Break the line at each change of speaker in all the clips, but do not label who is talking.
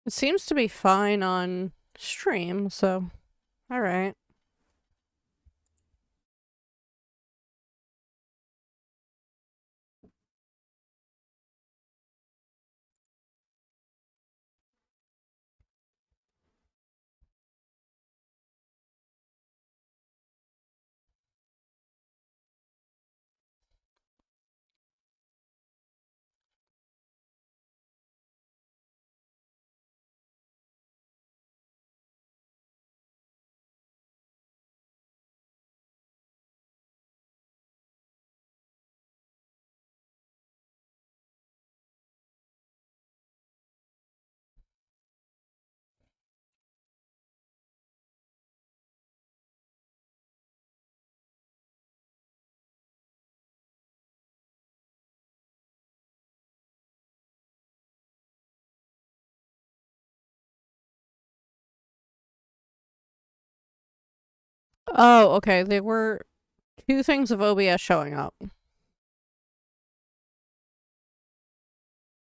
It seems to be fine on stream, so alright. Oh, okay, there were 2 things of OBS showing up.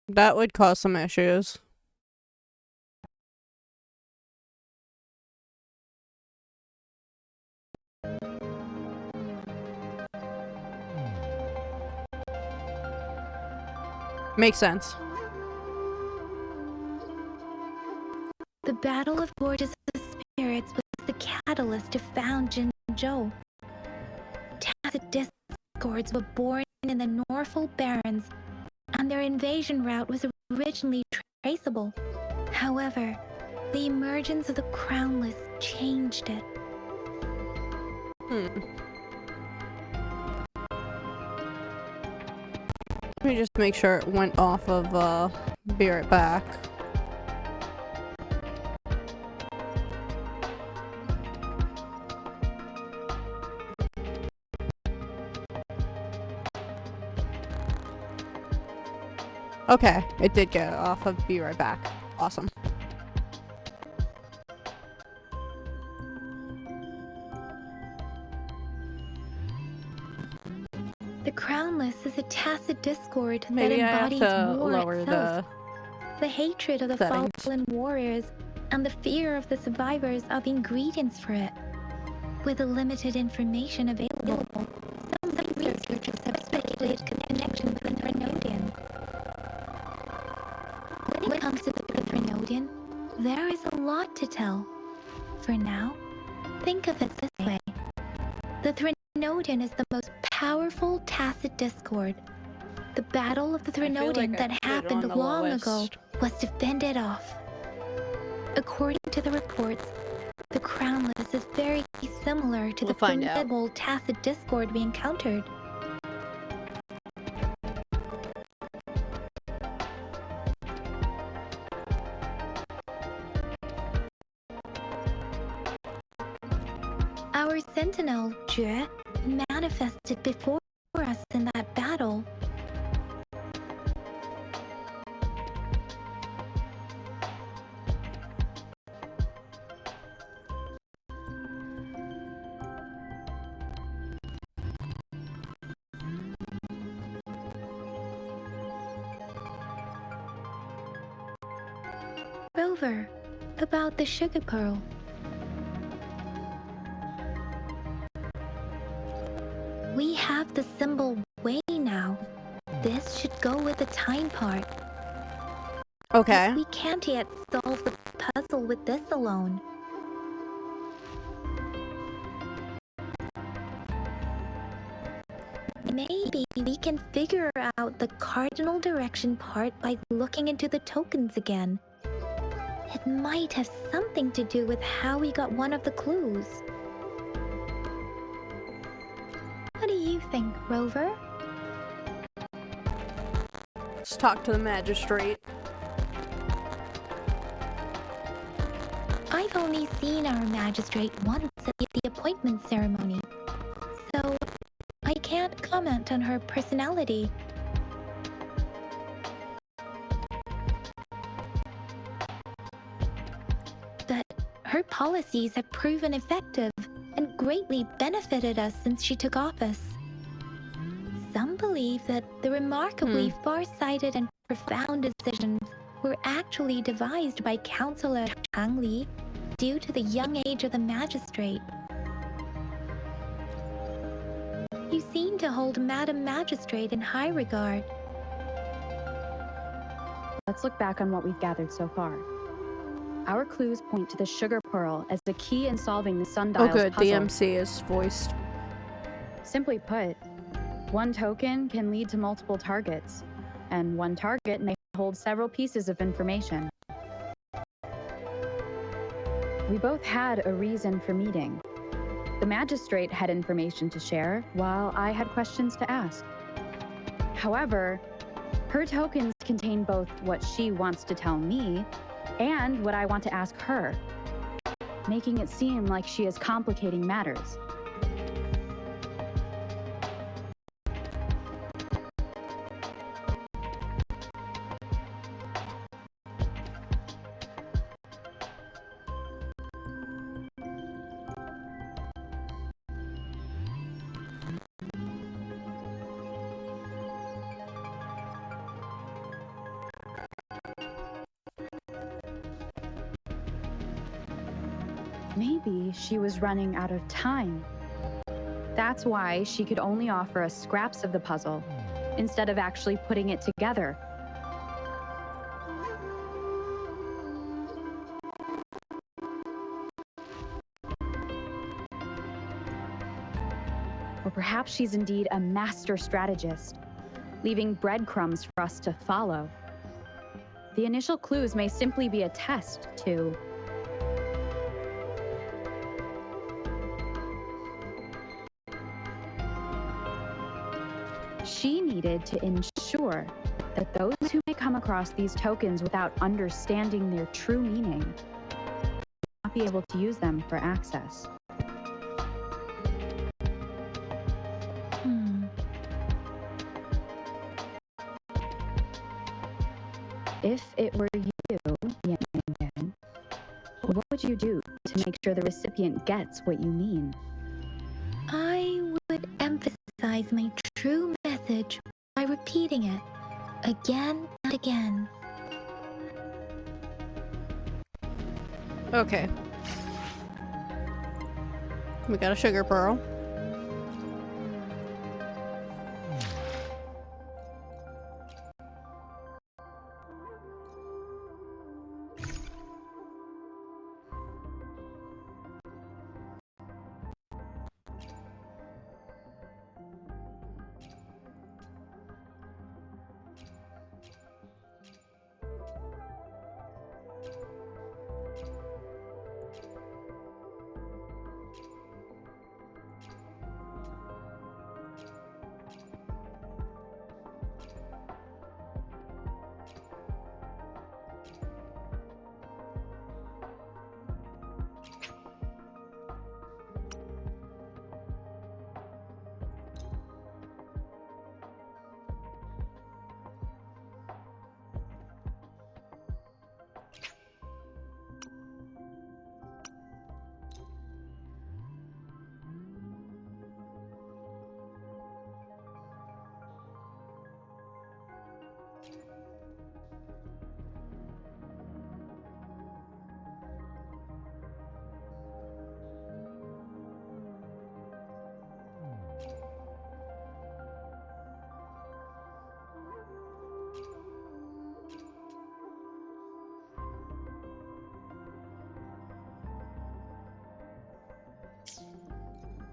That would cause some issues. Makes sense.
The Battle of Gorgeous Spirits was the catalyst to found Jinzhou. Tacit discords were born in the Norfolk Barrens, and their invasion route was originally traceable. However, the emergence of the Crownless changed it.
Let me just make sure it went off of, be right back. Okay, it did get off of Be Right Back. Awesome.
The Crownless is a tacit discord
Maybe
that
I have
embodies
to
war
lower
itself. The hatred of the
settings.
fallen warriors and the fear of the survivors are the ingredients for it. With the limited information available, some researchers have speculated connection with the Threnodian. When it comes to the Threnodian, there is a lot to tell. For now, think of it this way. The Threnodian is the most powerful tacit discord. The Battle of the Threnodian that happened long ago was to fend it off. According to the reports, the Crownless is very similar to the formidable tacit discord we encountered. Our sentinel, Jue, manifested before us in that battle. Rover, about the sugar pearl. We have the symbol way now. This should go with the time part.
Okay.
But we can't yet solve the puzzle with this alone. Maybe we can figure out the cardinal direction part by looking into the tokens again. It might have something to do with how we got one of the clues. What do you think, Rover?
Let's talk to the magistrate.
I've only seen our magistrate once at the appointment ceremony, so I can't comment on her personality. But her policies have proven effective and greatly benefited us since she took office. Some believe that the remarkably far-sighted and profound decisions were actually devised by Councillor Chang Li due to the young age of the magistrate. You seem to hold Madam Magistrate in high regard.
Let's look back on what we've gathered so far. Our clues point to the sugar pearl as the key in solving the sundial's
Oh good,
puzzle.
DMC is voiced.
Simply put, one token can lead to multiple targets, and one target may hold several pieces of information. We both had a reason for meeting. The magistrate had information to share, while I had questions to ask. However, her tokens contain both what she wants to tell me and what I want to ask her, making it seem like she is complicating matters. Maybe she was running out of time. That's why she could only offer us scraps of the puzzle, instead of actually putting it together. Or perhaps she's indeed a master strategist, leaving breadcrumbs for us to follow. The initial clues may simply be a test to... She needed to ensure that those who may come across these tokens without understanding their true meaning will not be able to use them for access. If it were you, Yan Yan, what would you do to make sure the recipient gets what you mean?
I would emphasize my true message by repeating it again and again.
Okay. We got a sugar pearl.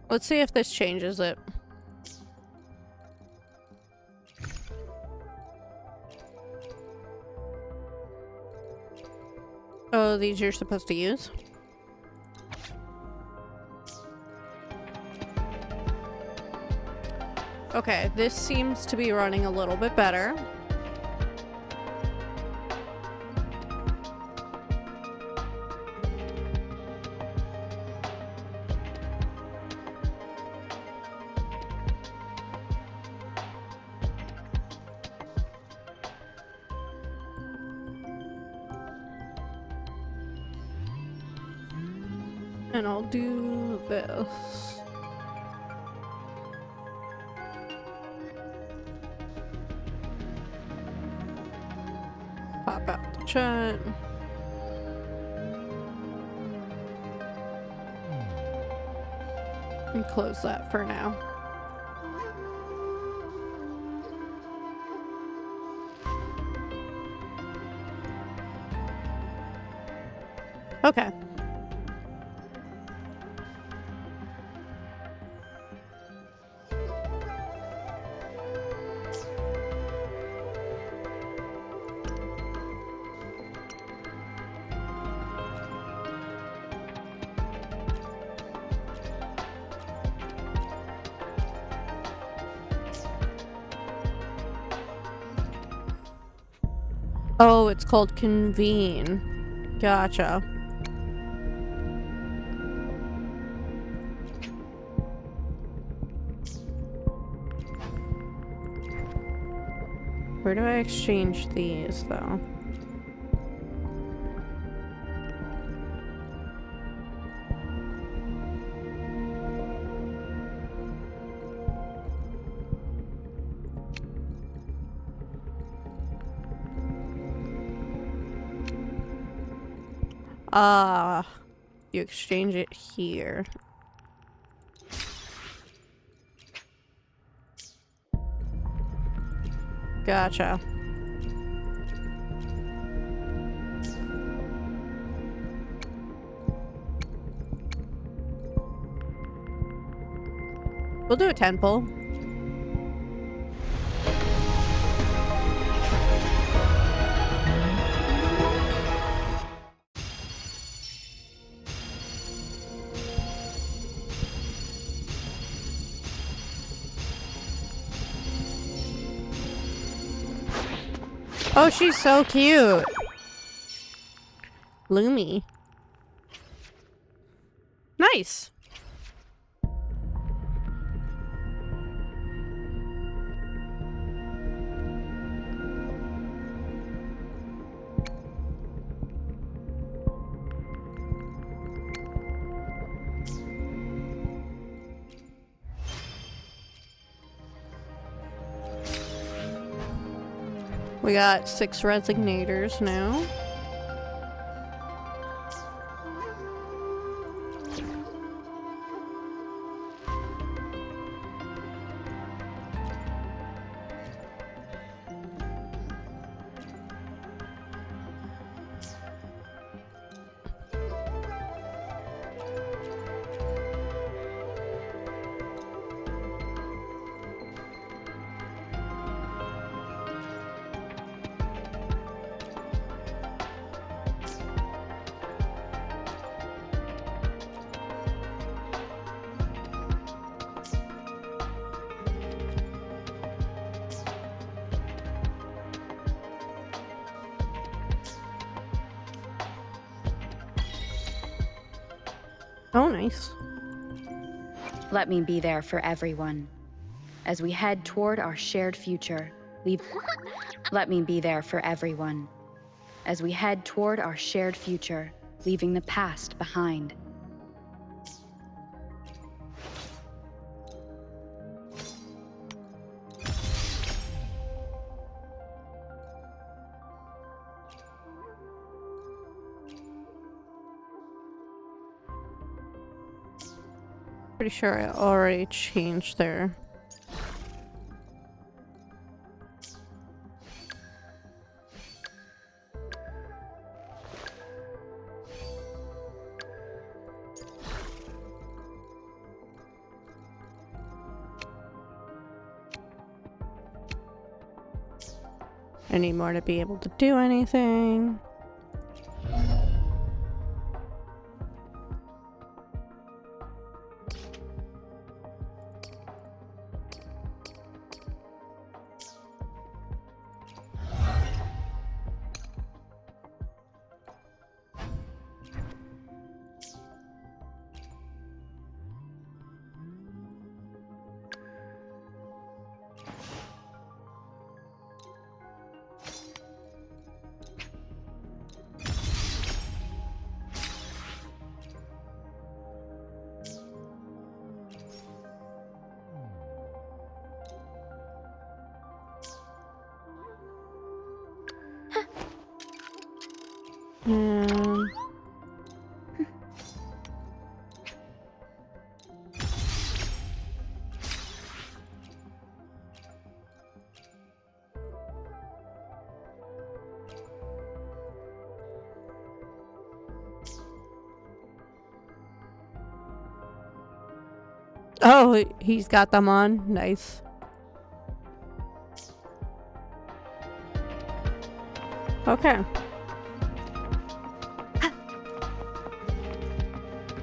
Let's see if this changes it. Oh, these you're supposed to use? Okay, this seems to be running a little bit better. And I'll do this. Pop out. shit. And close that for now. Okay. Oh, it's called convene. Gotcha. Where do I exchange these, though? You exchange it here. Gotcha. We'll do a 10 pull. Oh, she's so cute. Lumi. Nice. We got 6 resignators now. Oh, nice.
Let me be there for everyone. As we head toward our shared future, Let me be there for everyone. As we head toward our shared future, leaving the past behind.
Pretty sure I already changed there. I need more to be able to do anything. Oh, he's got them on. Nice. Okay.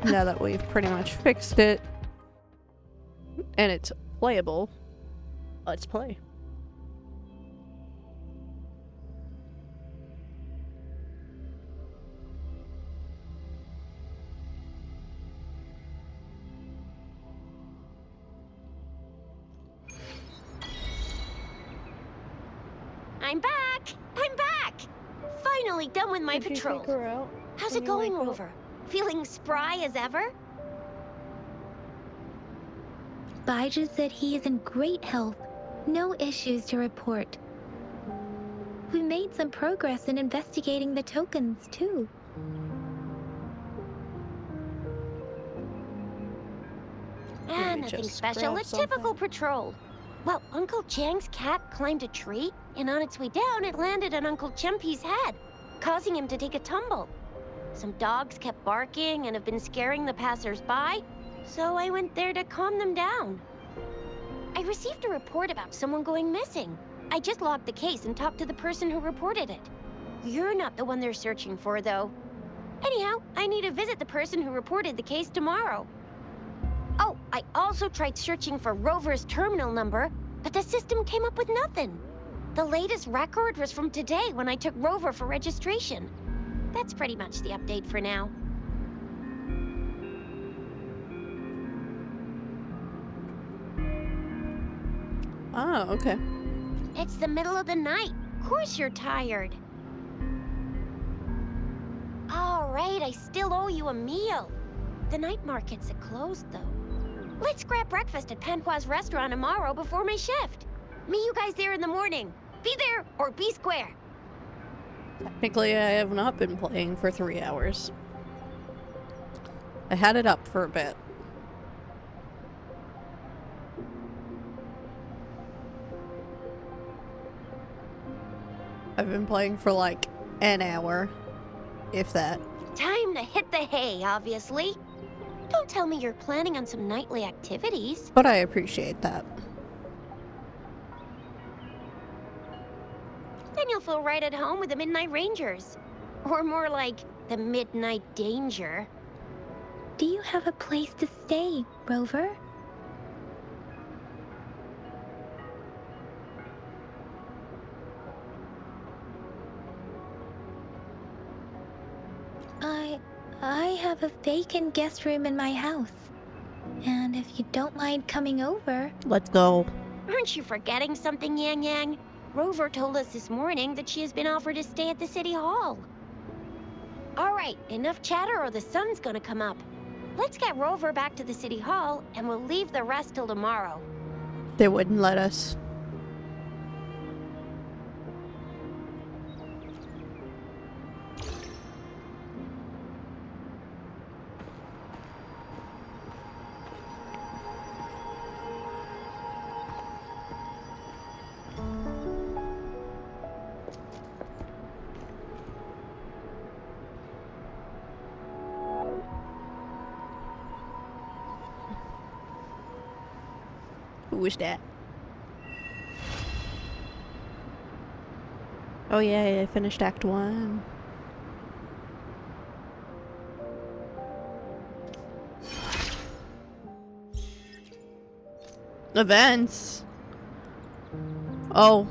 Now that we've pretty much fixed it and it's playable, let's play.
I'm back! I'm back! Finally done with my
Did you
patrol.
take her out?
How's
when
it
you
going,
wake up?
Rover? Feeling spry as ever?
Bijah said he is in great health. No issues to report. We made some progress in investigating the tokens, too.
Let me
Nothing
just
special.
grab
A typical
something.
patrol. Well, Uncle Chang's cat climbed a tree, and on its way down, it landed on Uncle Chempi's head, causing him to take a tumble. Some dogs kept barking and have been scaring the passers-by, so I went there to calm them down. I received a report about someone going missing. I just logged the case and talked to the person who reported it. You're not the one they're searching for, though. Anyhow, I need to visit the person who reported the case tomorrow. Oh, I also tried searching for Rover's terminal number, but the system came up with nothing. The latest record was from today when I took Rover for registration. That's pretty much the update for now.
Oh, okay.
It's the middle of the night. Of course you're tired. All right, I still owe you a meal. The night markets are closed, though. Let's grab breakfast at Panqua's restaurant tomorrow before my shift. Meet you guys there in the morning. Be there or be square.
Technically, I have not been playing for 3 hours. I had it up for a bit. I've been playing for like an hour, if that.
Time to hit the hay, obviously. Don't tell me you're planning on some nightly activities.
But I appreciate that.
Then you'll feel right at home with the Midnight Rangers. Or more like the Midnight Danger.
Do you have a place to stay, Rover? I have a vacant guest room in my house. And if you don't mind coming over...
Let's go.
Aren't you forgetting something, Yang Yang? Rover told us this morning that she has been offered to stay at the City Hall. All right, enough chatter or the sun's gonna come up. Let's get Rover back to the City Hall, and we'll leave the rest till tomorrow.
They wouldn't let us. Who was that? Oh yeah, I finished Act 1. Events? Oh.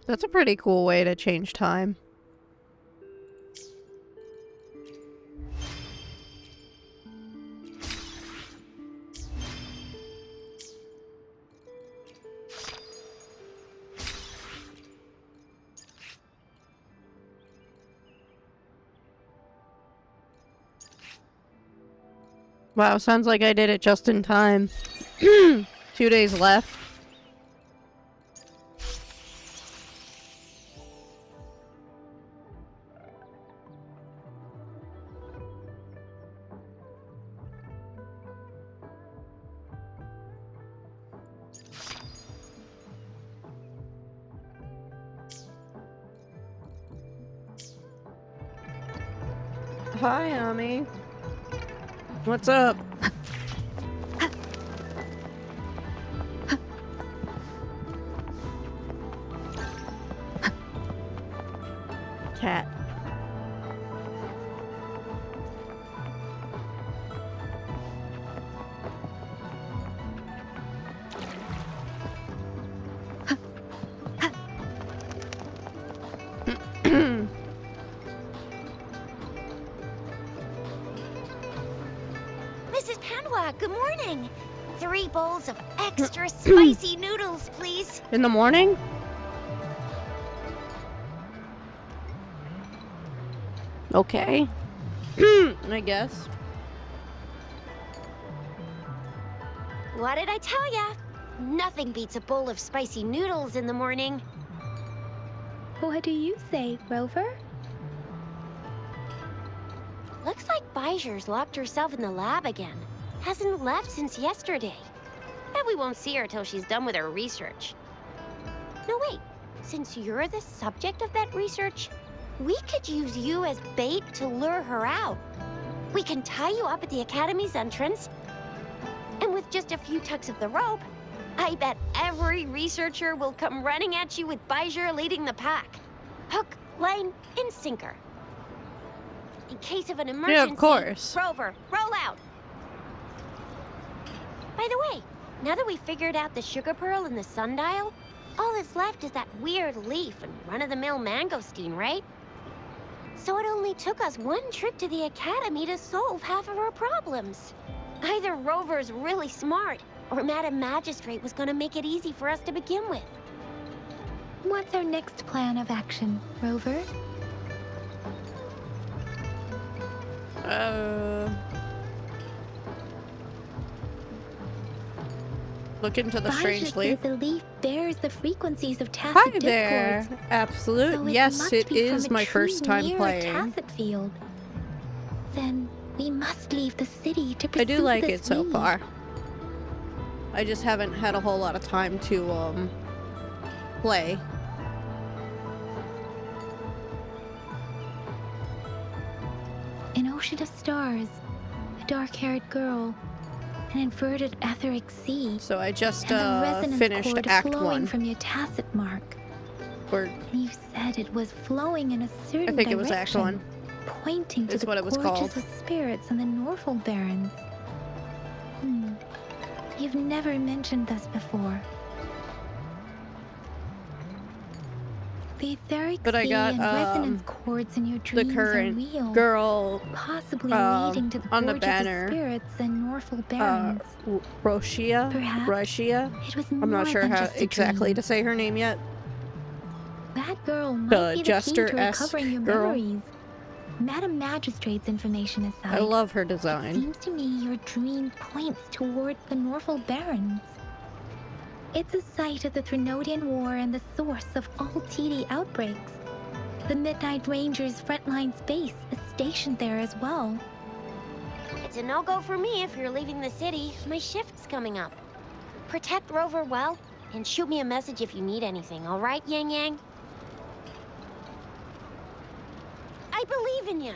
That's a pretty cool way to change time. Wow, sounds like I did it just in time. 2 days left. hi, Ami. What's up? Cat.
Mrs. Panwa, good morning. 3 bowls of extra spicy noodles, please.
In the morning? Okay. I guess.
What did I tell ya? Nothing beats a bowl of spicy noodles in the morning.
What do you say, Rover?
Looks like Bijur's locked herself in the lab again. Hasn't left since yesterday. Bet we won't see her till she's done with her research. No, wait. Since you're the subject of that research, we could use you as bait to lure her out. We can tie you up at the Academy's entrance, and with just a few tugs of the rope, I bet every researcher will come running at you with Bijur leading the pack. Hook, line, and sinker. In case of an emergency,
Yeah, of course.
Rover, roll out. By the way, now that we figured out the sugar pearl and the sundial, all that's left is that weird leaf and run-of-the-mill mangosteen, right? So it only took us 1 trip to the Academy to solve half of our problems. Either Rover's really smart, or Madam Magistrate was gonna make it easy for us to begin with.
What's our next plan of action, Rover?
Look into the
Bijur
strange
said
leaf.
the leaf bears the frequencies of tacit
Hi
discords.
there. Absolute.
So it
Yes,
must
it
be from
is
a
my
tree
first time
near a
playing.
tacit field. Then we must leave the city to pursue
I do like
this
it so
weed.
far. I just haven't had a whole lot of time to play.
An ocean of stars, a dark-haired girl, an inverted etheric sea,
So I just
and the resonance
finished
cord
Act
flowing
1.
from your tacit mark.
Or
And you said it was flowing in a certain
I think it was Act
direction,
1.
pointing to
Is
the
what it was
gorges
called.
of spirits and the Norfolk Barrens. You've never mentioned this before. The etheric
But I
sea
got
and resonance cords in your
the
dreams
current
are real,
girl
possibly leading to the
on the
gorges
banner,
of spirits and Norfolk Barrens.
Roshia?
Perhaps
Roshia?
it was
I'm
more
not sure
than
how
just a
exactly
dream.
to say her name yet.
That girl might
The
be the key to
jester-esque
recovering your
girl.
memories. Madam Magistrate's information aside,
I love her
it
design.
seems to me your dream points toward the Norfolk Barrens. It's a site of the Threnodian War and the source of all TD outbreaks. The Midnight Rangers' frontline base is stationed there as well.
It's a no-go for me if you're leaving the city. My shift's coming up. Protect Rover well, and shoot me a message if you need anything, all right, Yang Yang? I believe in ya.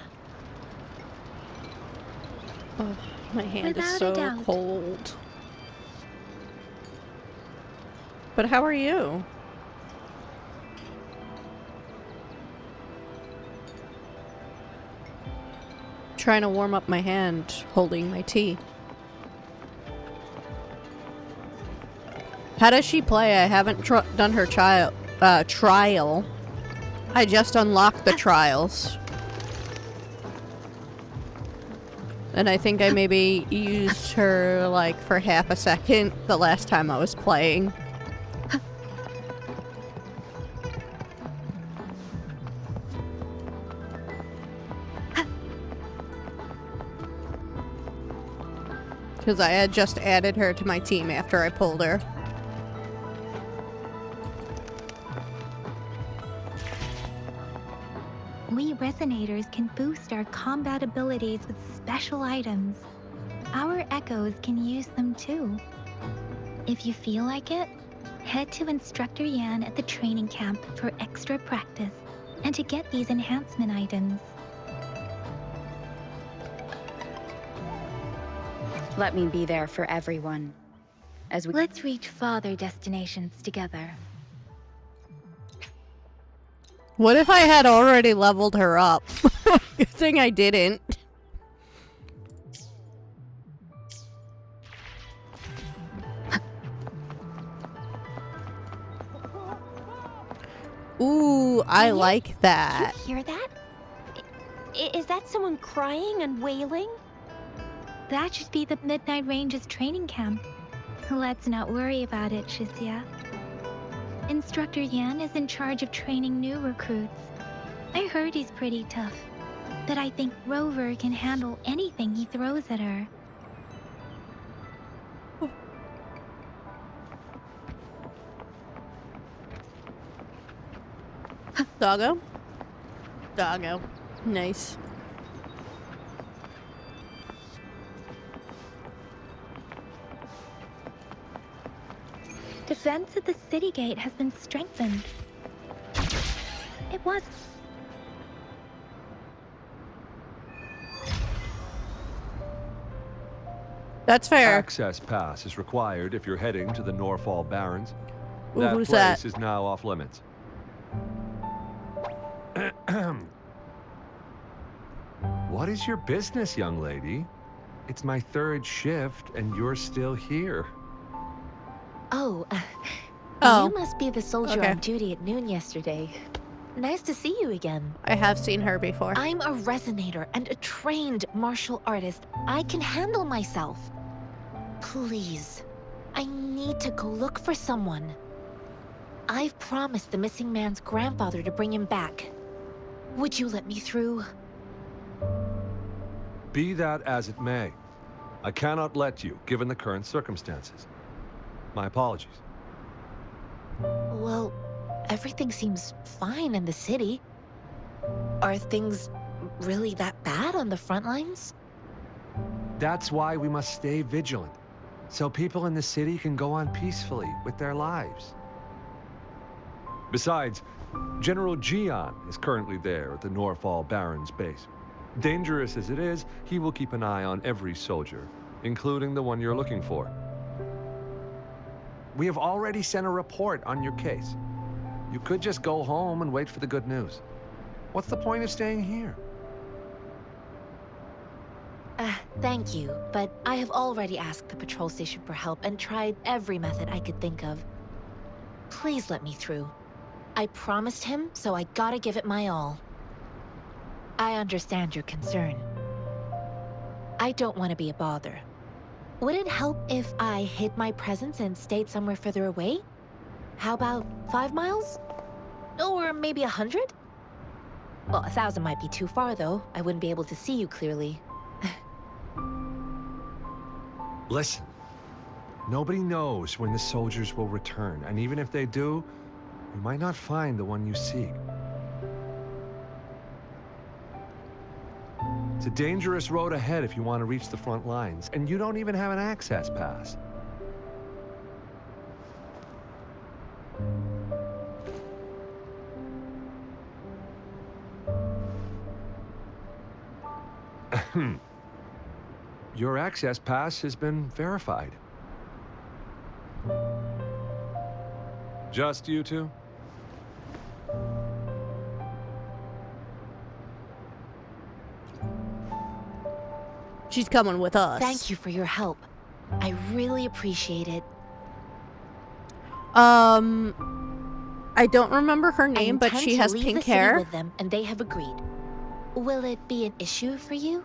Oh, my hand is
Without a
so
doubt.
cold. But how are you? Trying to warm up my hand, holding my tea. How does she play? I haven't done her trial. I just unlocked the trials. And I think I maybe used her, like, for half a second the last time I was playing. Because I had just added her to my team after I pulled her.
We Resonators can boost our combat abilities with special items. Our Echoes can use them too. If you feel like it, head to Instructor Yan at the training camp for extra practice and to get these enhancement items.
Let me be there for everyone. As we
Let's reach farther destinations together.
What if I had already leveled her up? Good thing I didn't. Ooh, I
Anya?
like that.
You hear that? Is that someone crying and wailing?
That should be the Midnight Ranges training camp. Let's not worry about it, Shisia. Instructor Yan is in charge of training new recruits. I heard he's pretty tough, but I think Rover can handle anything he throws at her.
Doggo? Doggo. Nice.
Defense at the city gate has been strengthened. It was...
That's fair.
Access pass is required if you're heading to the Norfall Barrens.
Ooh,
That
who's
place
that?
is now off limits. What is your business, young lady? It's my third shift, and you're still here.
Oh,
Oh,
you must be the soldier
okay.
on duty at noon yesterday. Nice to see you again.
I have seen her before.
I'm a resonator and a trained martial artist. I can handle myself. Please, I need to go look for someone. I've promised the missing man's grandfather to bring him back. Would you let me through?
Be that as it may, I cannot let you, given the current circumstances. My apologies.
Well, everything seems fine in the city. Are things really that bad on the front lines?
That's why we must stay vigilant, so people in the city can go on peacefully with their lives. Besides, General Gian is currently there at the Norfall Barrens base. Dangerous as it is, he will keep an eye on every soldier, including the one you're looking for. We have already sent a report on your case. You could just go home and wait for the good news. What's the point of staying here?
Thank you, but I have already asked the patrol station for help and tried every method I could think of. Please let me through. I promised him, so I gotta give it my all. I understand your concern. I don't want to be a bother. Would it help if I hid my presence and stayed somewhere further away? How about 5 miles? Or maybe 100? Well, 1,000 might be too far, though. I wouldn't be able to see you clearly.
Listen, nobody knows when the soldiers will return, and even if they do, you might not find the one you seek. It's a dangerous road ahead if you want to reach the front lines, and you don't even have an access pass. Your access pass has been verified. Just you two?
She's coming with us.
Thank you for your help. I really appreciate it.
I don't remember her
I
name, but
intend
she
to
has
leave
pink
the city
hair.
with them, and they have agreed. Will it be an issue for you?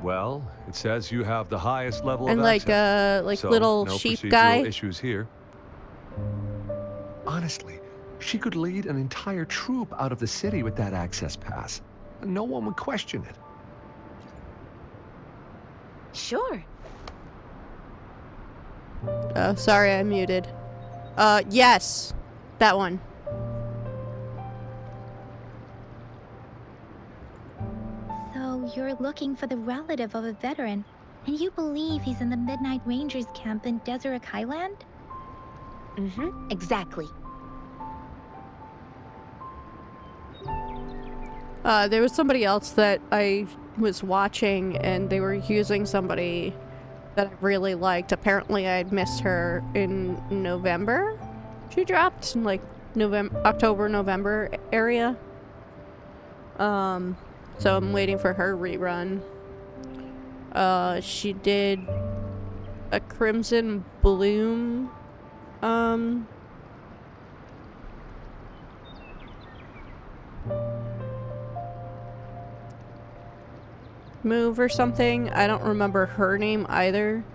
Well, it says you have the highest level
And
of
like
access. So,
little
no
sheep
procedural
guy.
issues here. Honestly, she could lead an entire troop out of the city with that access pass. And no one would question it.
Sure.
Oh, sorry, I muted. Yes. That one.
So you're looking for the relative of a veteran, and you believe he's in the Midnight Rangers camp in Deseret Highland?
Exactly.
There was somebody else that I was watching, and they were using somebody that I really liked. Apparently, I'd missed her in November. She dropped in like October, November area. So I'm waiting for her rerun. She did a Crimson Bloom, move or something. I don't remember her name either,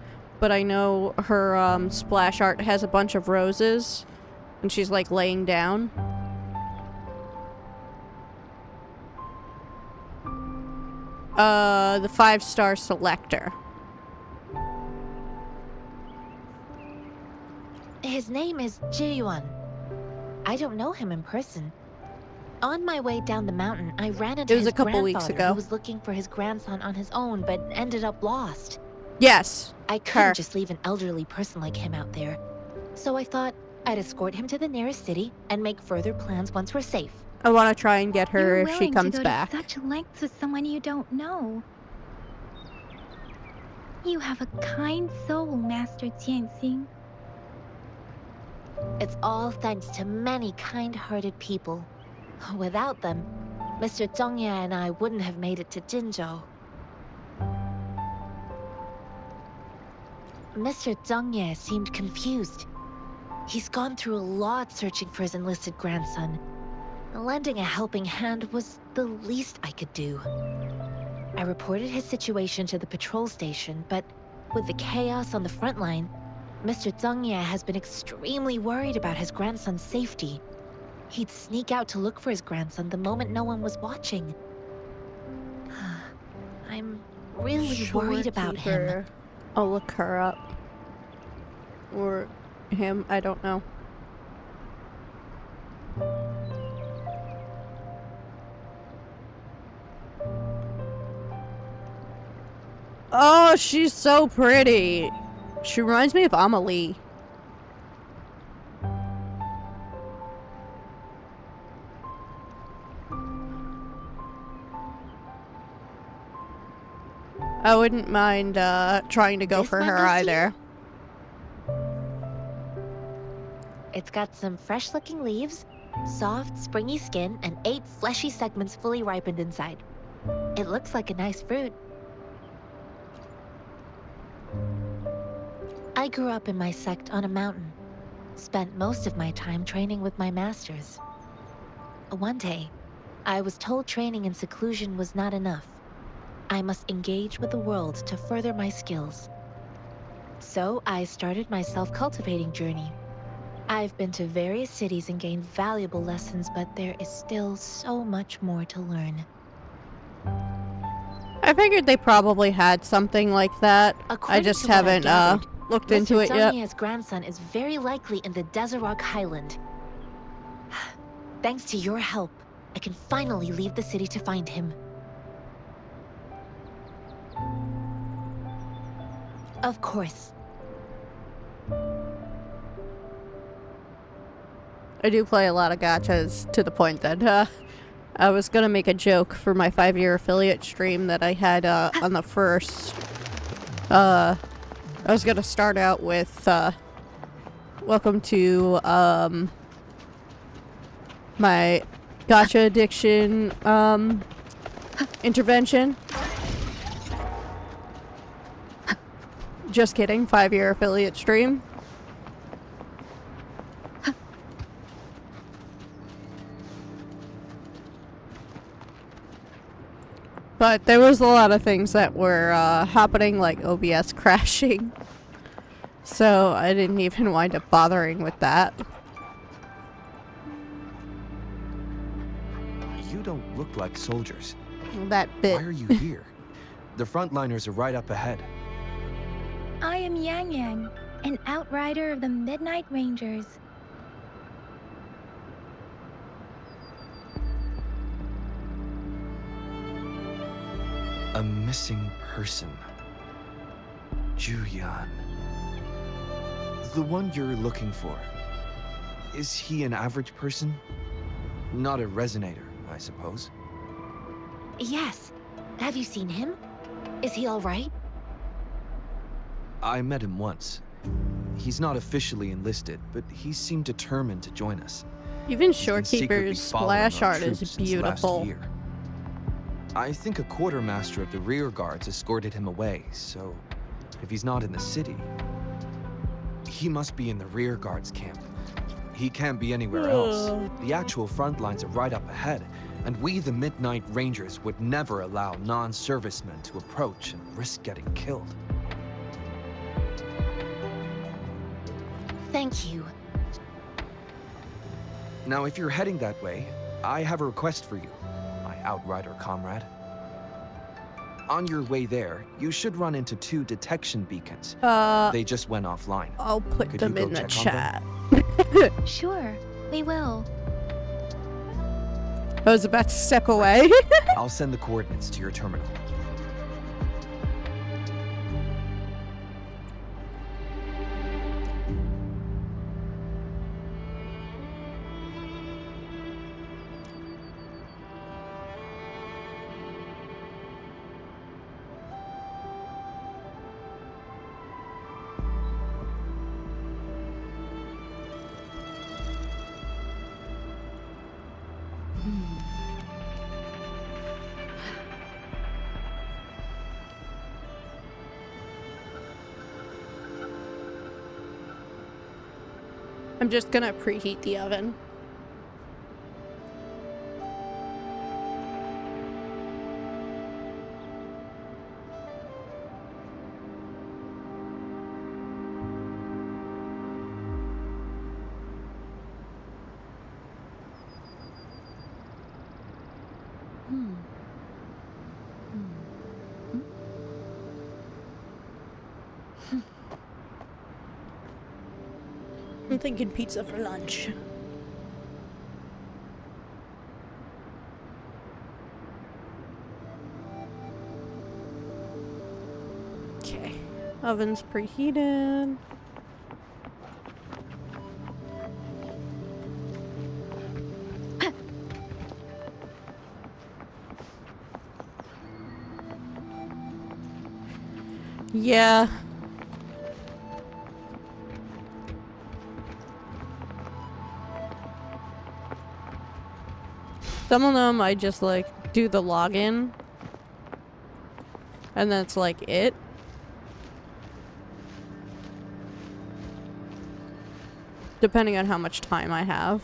but I know her splash art has a bunch of roses and she's like laying down. The 5-star selector.
His name is Ji-yuan. I don't know him in person. On my way down the mountain, I ran into
It was
his
a couple weeks
grandfather
ago.
who was looking for his grandson on his own, but ended up lost.
Yes.
I couldn't
Her.
just leave an elderly person like him out there. So I thought I'd escort him to the nearest city and make further plans once we're safe.
I want to try and get her
You're
if she
willing
comes
to go
back.
to such lengths with someone you don't know. You have a kind soul, Master Jianxing.
It's all thanks to many kind-hearted people. Without them, Mr. Zhongye and I wouldn't have made it to Jinzhou. Mr. Zhongye seemed confused. He's gone through a lot searching for his enlisted grandson. Lending a helping hand was the least I could do. I reported his situation to the patrol station, but with the chaos on the front line, Mr. Zhongye has been extremely worried about his grandson's safety. He'd sneak out to look for his grandson the moment no one was watching. I'm really worried about him.
Shorekeeper. I'll look her up. Or him, I don't know. Oh, she's so pretty. She reminds me of Amelie. I wouldn't mind trying to go
This
for
one
her
goes to you?
either.
It's got some fresh-looking leaves, soft, springy skin, and 8 fleshy segments fully ripened inside. It looks like a nice fruit. I grew up in my sect on a mountain. Spent most of my time training with my masters. One day, I was told training in seclusion was not enough. I must engage with the world to further my skills. So I started my self-cultivating journey. I've been to various cities and gained valuable lessons, but there is still so much more to learn.
I figured they probably had something like that. I
According
just
to what I've
haven't
gathered,
looked into it yet.
Zhongye's grandson is very likely in the Desert Highland. Thanks to your help, I can finally leave the city to find him. Of course.
I do play a lot of gachas to the point that I was gonna make a joke for my 5-year affiliate stream that I had on the first. I was gonna start out with welcome to my gacha addiction intervention. Just kidding, 5-year affiliate stream. But there was a lot of things that were happening, like OBS crashing. So I didn't even wind up bothering with that.
You don't look like soldiers.
That bit.
Why are you here? The frontliners are right up ahead.
I am Yang Yang, an outrider of the Midnight Rangers.
A missing person. Juyan. The one you're looking for. Is he an average person? Not a resonator, I suppose.
Yes. Have you seen him? Is he all right?
I met him once. He's not officially enlisted, but he seemed determined to join us.
Even
He's been secretly
Shorekeeper's
following
splash
our
art is
troops since last
beautiful.
year. I think a quartermaster of the rear guards escorted him away, so if he's not in the city, he must be in the rear guards camp. He can't be anywhere else. The actual front lines are right up ahead, and we, the Midnight Rangers, would never allow non-servicemen to approach and risk getting killed.
Thank you.
Now, if you're heading that way, I have a request for you, my outrider comrade. On your way there, you should run into 2 detection beacons. They just went offline.
I'll put
Could
them
you go
in the
check on them?
chat.
Sure, we will.
I was about to step away.
I'll send the coordinates to your terminal.
I'm just gonna preheat the oven. I'm thinking pizza for lunch. Okay, oven's preheated. Yeah. Some of them I just like do the login and that's like it. Depending on how much time I have.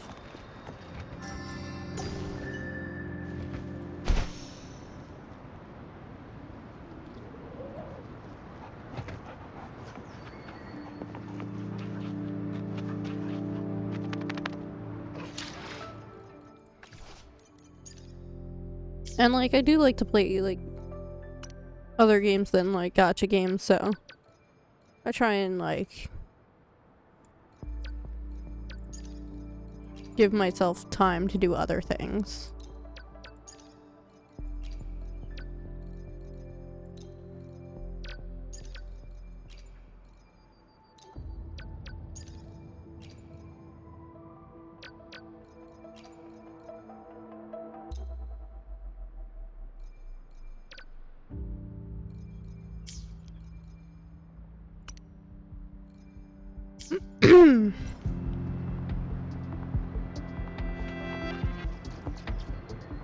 And like I do like to play like other games than like gacha games, so I try and like give myself time to do other things.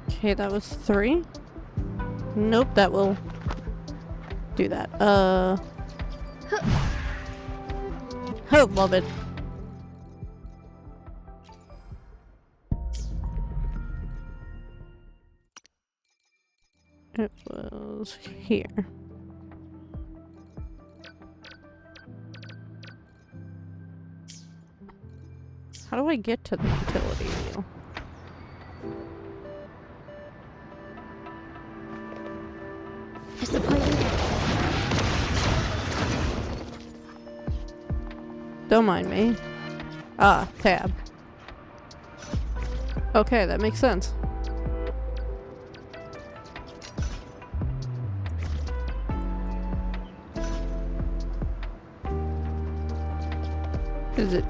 Okay, that was 3. Nope, that will do that. Oh, love it. It was here. How do I get to the utility wheel?
Disappointed.
Don't mind me. Ah, tab. Okay, that makes sense. Is it?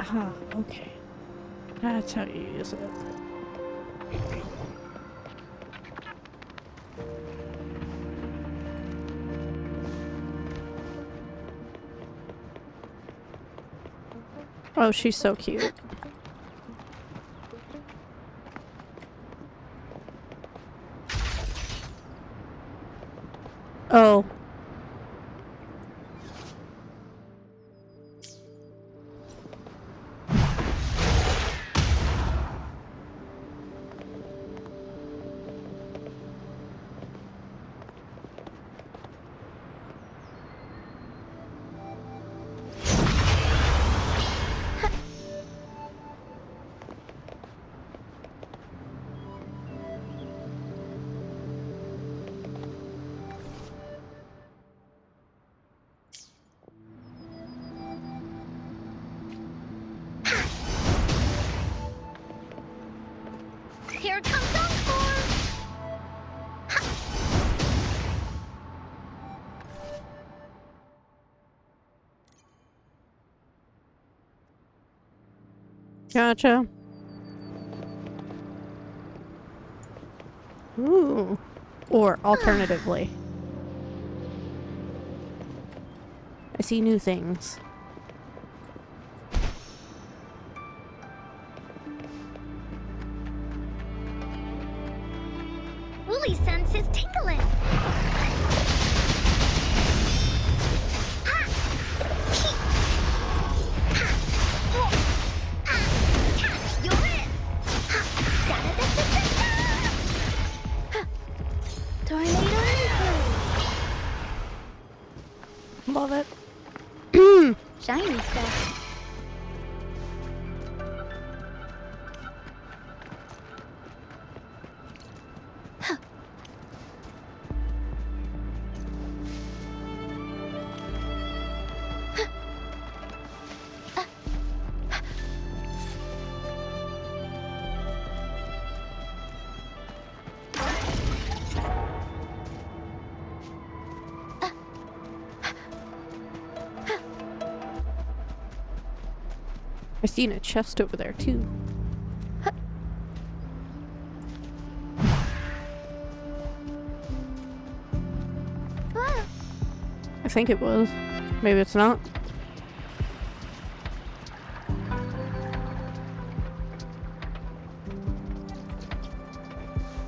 Ah, okay. That's how you use it. Oh, she's so cute. Oh.
Here comes Encore!
Gotcha. Ooh. Or alternatively. I see new things.
Woolly sense is tingling. You're in. Tornado inquiry.
Love it.
Shiny stuff.
I seen a chest over there too. I think it was. Maybe it's not.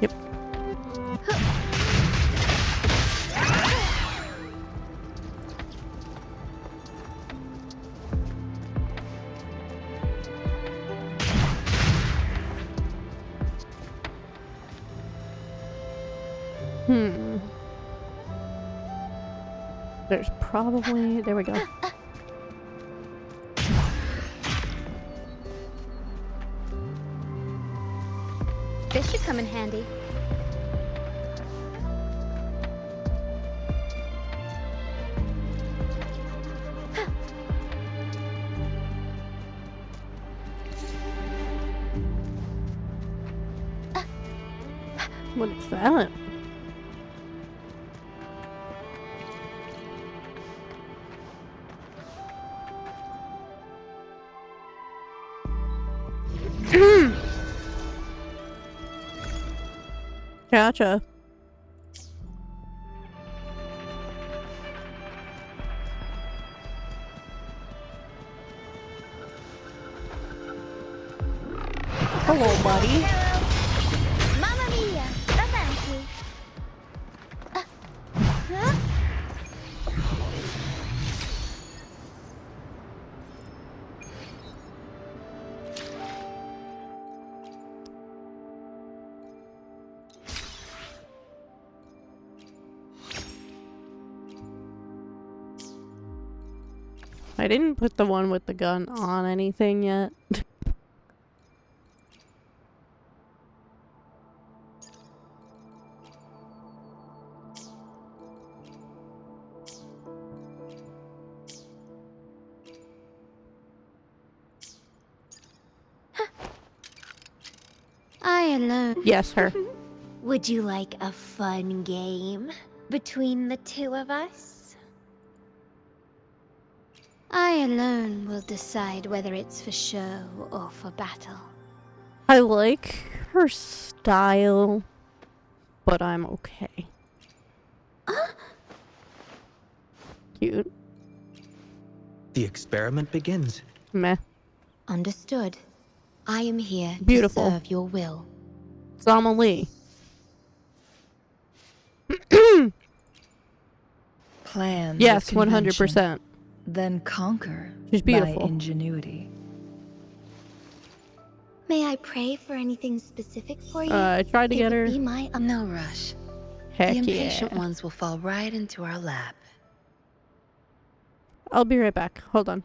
Yep. There's probably... There we go.
This should come in handy.
What is that? Gotcha. Hello, buddy.
Mamma mia! Avanti! Huh?
I didn't put the one with the gun on anything yet.
I alone.
Yes, her.
Would you like a fun game between the two of us?
I alone will decide whether it's for show or for battle.
I like her style, but I'm okay. Cute.
The experiment begins.
Meh.
Understood. I am here
Beautiful.
to serve your will.
Zama Lee.
Plan
Yes,
with convention,
100%.
then conquer
She's beautiful.
by ingenuity.
May I pray for anything specific for you?
I tried to
It
get
would
her.
be my
No rush.
Heck
The impatient
yeah.
ones will fall right into our lap.
I'll be right back. Hold on.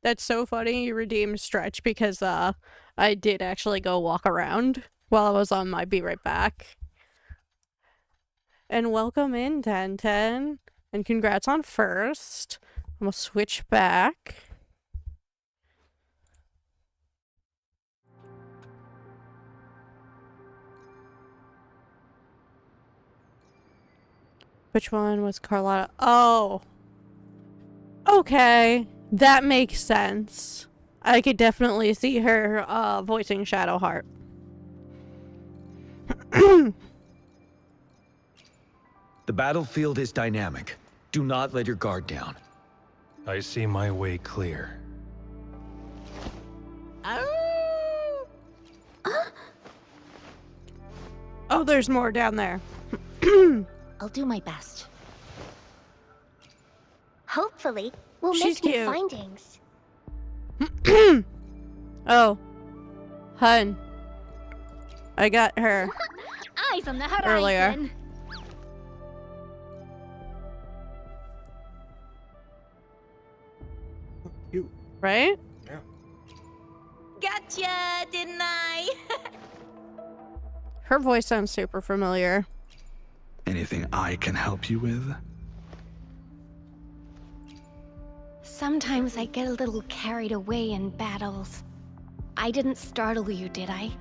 That's so funny you redeemed Stretch because I did actually go walk around while I was on my Be Right Back. And welcome in, 1010. And congrats on first. I'm gonna switch back. Which one was Carlotta? Oh. Okay. That makes sense. I could definitely see her voicing Shadowheart.
The battlefield is dynamic. Do not let your guard down.
I see my way clear.
Oh, there's more down there.
I'll do my best. Hopefully, we'll
She's
make
cute.
new findings.
Oh. Hun. I got her
Eyes on the
earlier.
horizon.
You.
Right?
Yeah.
Gotcha, didn't I?
Her voice sounds super familiar.
Anything I can help you with?
Sometimes I get a little carried away in battles. I didn't startle you, did I?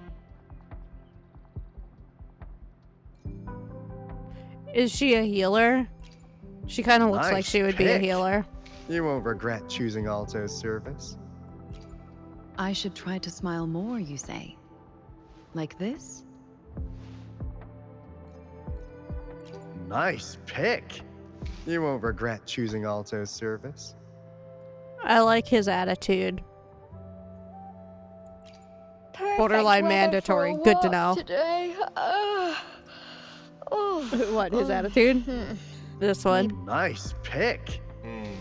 Is she a healer? She kind of looks like
Nice
she would be a
pick.
healer.
You won't regret choosing Alto's service.
I should try to smile more, you say? Like this?
Nice pick. You won't regret choosing Alto's service.
I like his attitude.
Perfect
Borderline
weather
mandatory.
for a
Good to
walk
know.
Today.
What, his attitude? This one.
Nice pick.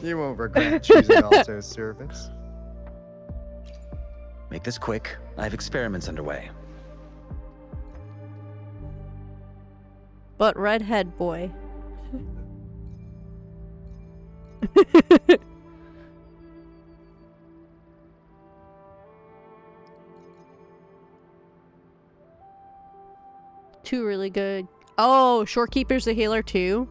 You won't regret choosing Alto's service.
Make this quick. I have experiments underway.
But redhead boy. Two really good. Oh, Shorekeeper's a healer too?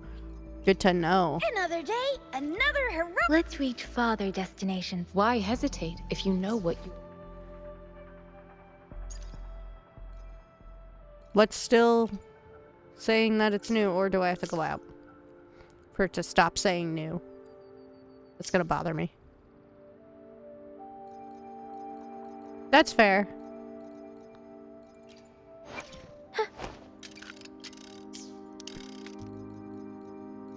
Good to know.
Another day, another heroic. Let's reach farther destinations.
Why hesitate if you know what you...
What's still saying that it's new, or do I have to go out for it to stop saying new? It's gonna bother me. That's fair.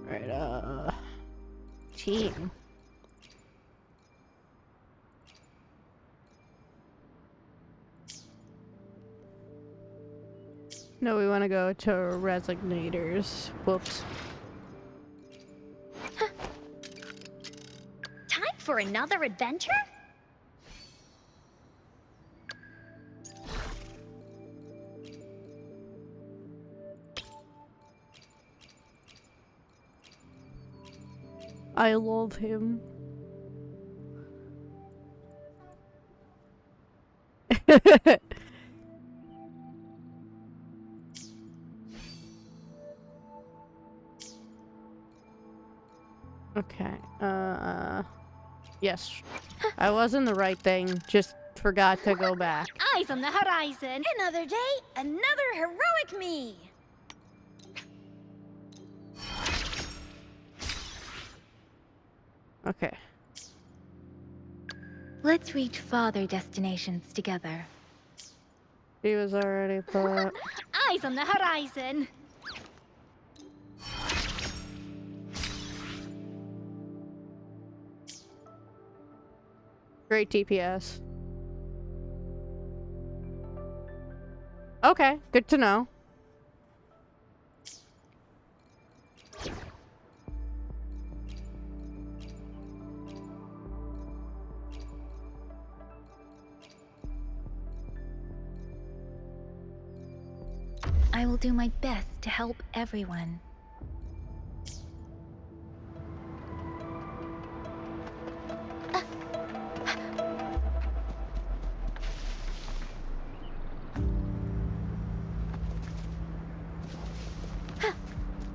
Right, team. No, we want to go to Resignators. Whoops.
Time for another adventure?
I love him. Okay, yes. I was in the right thing, just forgot to go back.
Eyes on the horizon. Another day, another heroic me.
Okay.
Let's reach farther destinations together.
He was already put.
Eyes on the horizon.
Great DPS. Okay, good to know.
I will do my best to help everyone.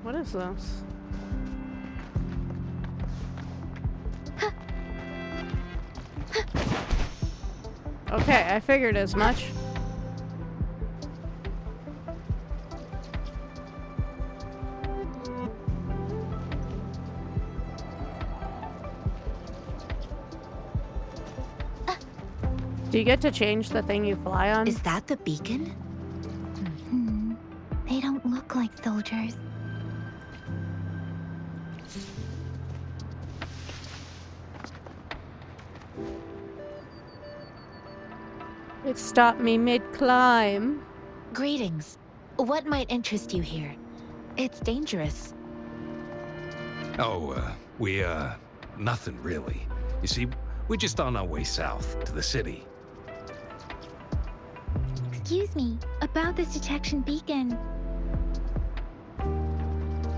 What is this? Okay, I figured as much. Do you get to change the thing you fly on?
Is that the beacon?
They don't look like soldiers.
It stopped me mid-climb.
Greetings. What might interest you here? It's dangerous.
Oh, nothing really. You see, we're just on our way south to the city.
Excuse me, about this detection beacon.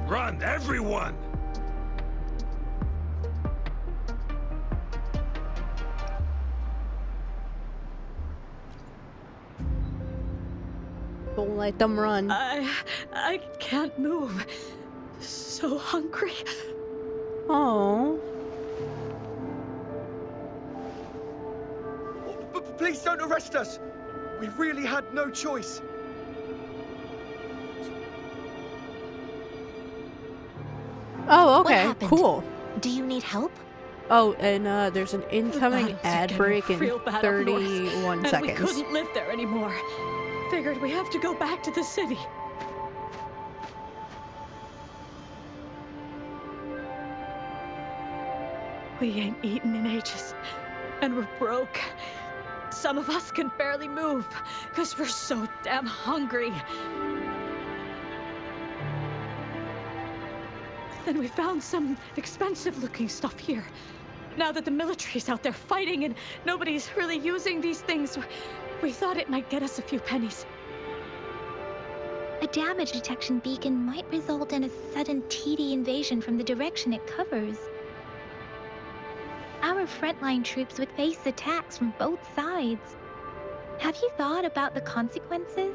Run, everyone!
Don't let them run.
I can't move. So hungry.
Oh.
Please don't arrest us. We really had no choice.
Oh,
What
okay,
happened?
cool.
Do you need help?
Oh, and there's an incoming
battles are
ad
getting
break in
real bad up north,
31
and
seconds.
we couldn't live there anymore. Figured we have to go back to the city. We ain't eaten in ages, and we're broke. Some of us can barely move, because we're so damn hungry. Then we found some expensive-looking stuff here. Now that the military's out there fighting and nobody's really using these things, we thought it might get us a few pennies.
A damage detection beacon might result in a sudden TD invasion from the direction it covers. Our frontline troops would face attacks from both sides. Have you thought about the consequences?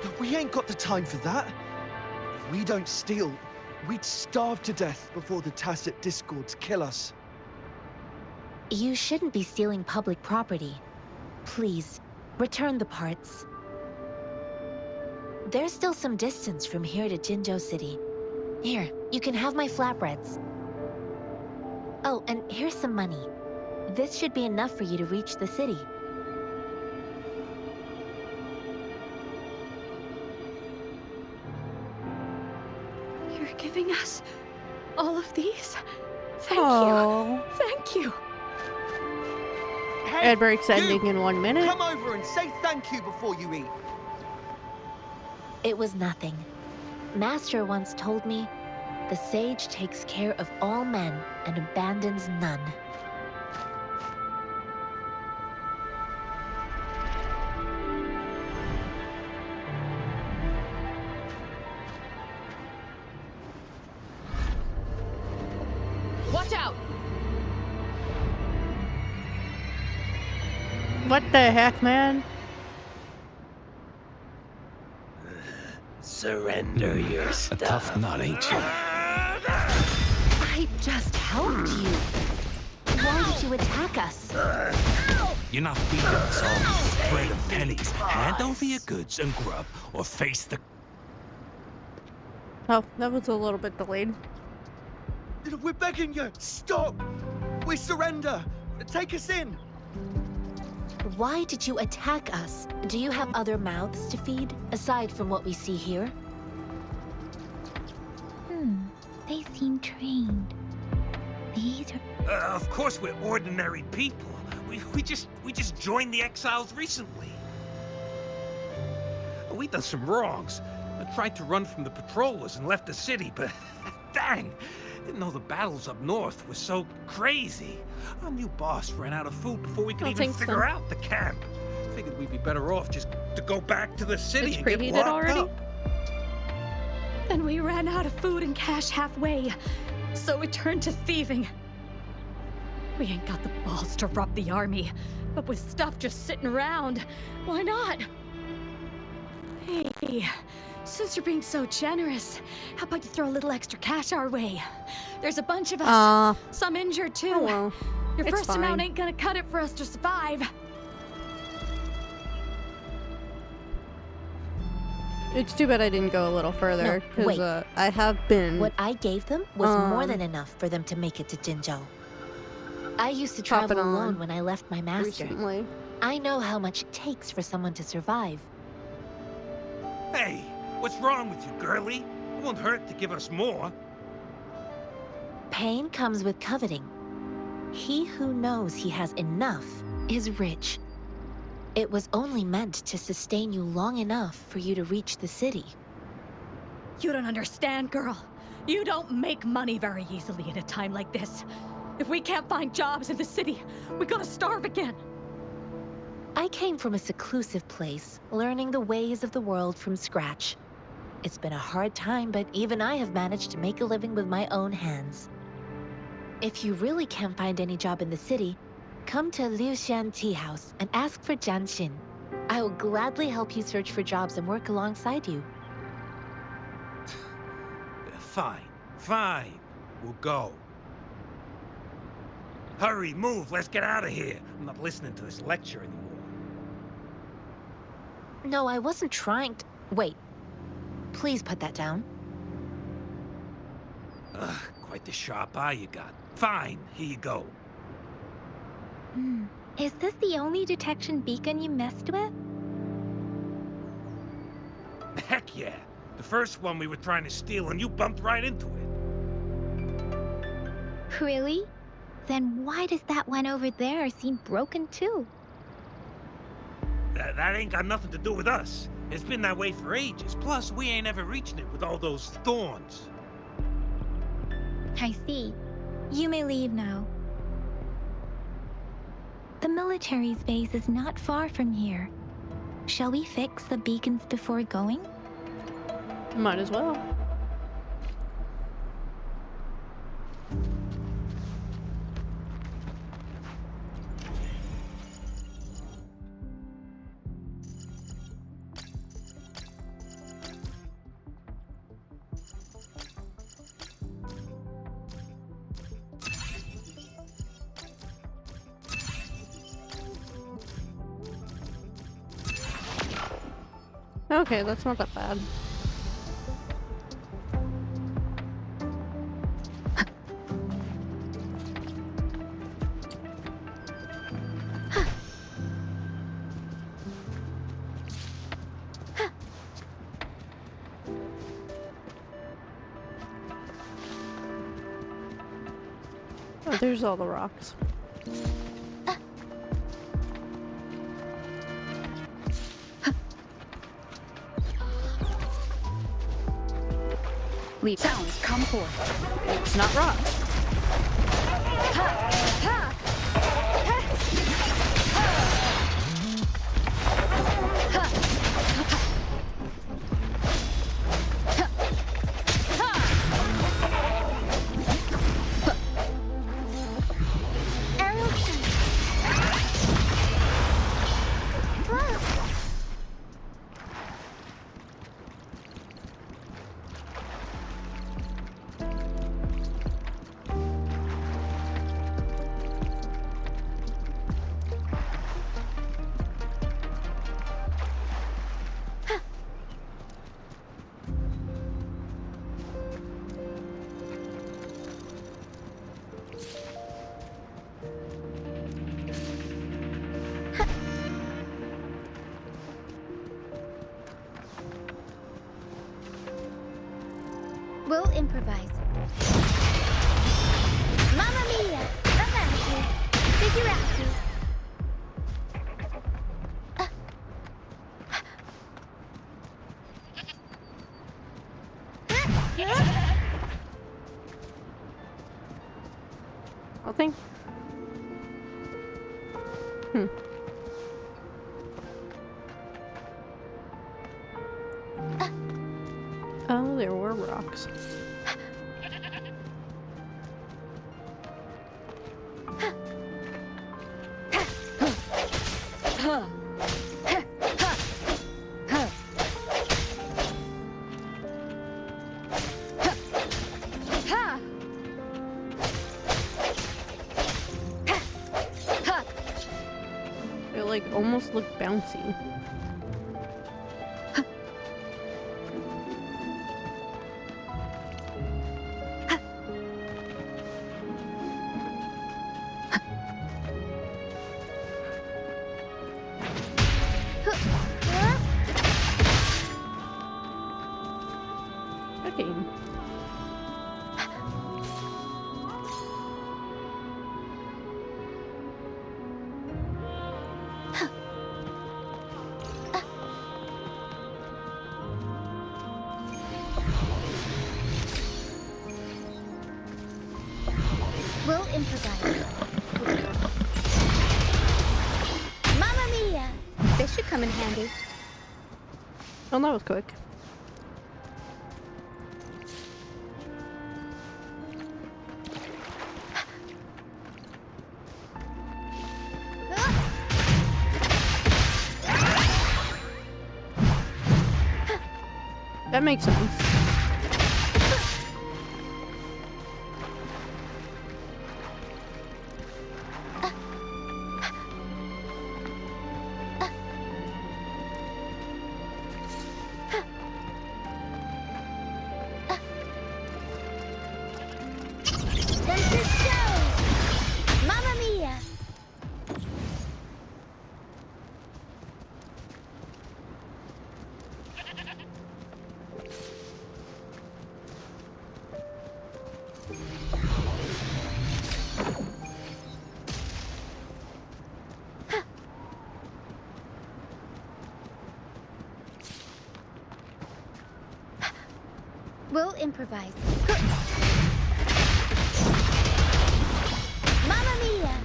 But we ain't got the time for that. If we don't steal, we'd starve to death before the Tacit Discords kill us.
You shouldn't be stealing public property. Please, return the parts. There's still some distance from here to Jinzhou City. Here, you can have my flatbreads. Oh, and here's some money. This should be enough for you to reach the city.
You're giving us all of these? Thank
Aww.
you. Thank you.
Hey,
Ad break's ending in 1 minute.
Come over and say thank you before you eat.
It was nothing. Master once told me, the sage takes care of all men and abandons none.
Watch out!
What the heck, man?
Surrender your stuff. A tough nut, ain't you?
I just helped you. Why did you attack us?
You're not feeding us all bread and pennies. Hand over your goods and grub, or face the...
Oh, that was a little bit delayed.
We're begging you, stop! We surrender! Take us in!
Why did you attack us? Do you have other mouths to feed, aside from what we see here?
They seem trained. These are...
Of course we're ordinary people. We just joined the exiles recently. We done some wrongs. I tried to run from the patrollers and left the city, but dang! Didn't know the battles up north were so crazy. Our new boss ran out of food before we could even figure out the camp. Figured we'd be better off just to go back to the city
It's
and get
preheated
locked
already?
up.
Then we ran out of food and cash halfway, so we turned to thieving. We ain't got the balls to rob the army, but with stuff just sitting around, why not? Hey, since you're being so generous, how about you throw a little extra cash our way? There's a bunch of us, some injured too.
Oh well.
Your
It's
first amount
fine.
ain't gonna cut it for us to survive.
It's too bad I didn't go a little further,
No, wait.
because I have been...
What I gave them was more than enough for them to make it to Jinzhou. I used to
Popping
travel
on
alone when I left my master.
recently.
I know how much it takes for someone to survive.
Hey, what's wrong with you, girlie? It won't hurt to give us more.
Pain comes with coveting. He who knows he has enough is rich. It was only meant to sustain you long enough for you to reach the city.
You don't understand, girl. You don't make money very easily in a time like this. If we can't find jobs in the city, we're gonna starve again.
I came from a seclusive place, learning the ways of the world from scratch. It's been a hard time, but even I have managed to make a living with my own hands. If you really can't find any job in the city, come to Liu Xian Tea House and ask for Jian Xin. I will gladly help you search for jobs and work alongside you.
Fine. We'll go. Hurry, move, let's get out of here. I'm not listening to this lecture anymore.
No, I wasn't trying to... Wait. Please put that down.
Ugh, quite quite the sharp eye you got. Fine, here you go.
Is this the only detection beacon you messed with?
Heck yeah. The first one we were trying to steal and you bumped right into it.
Really? Then why does that one over there seem broken too?
That ain't got nothing to do with us. It's been that way for ages. Plus, we ain't ever reaching it with all those thorns.
I see. You may leave now. The military's base is not far from here. Shall we fix the beacons before going?
Might as well. Okay, that's not that bad. Oh, there's all the rocks.
Leap sounds come forth.
It's not rocks.
We'll improvise. Mamma mia! Avanti! Figurati!
Nothing? Oh, there were rocks. They like almost look bouncy. Okay.
We'll improvise. Mamma mia! This should come in handy.
Oh, that was quick. That makes sense.
We'll improvise. Mamma mia!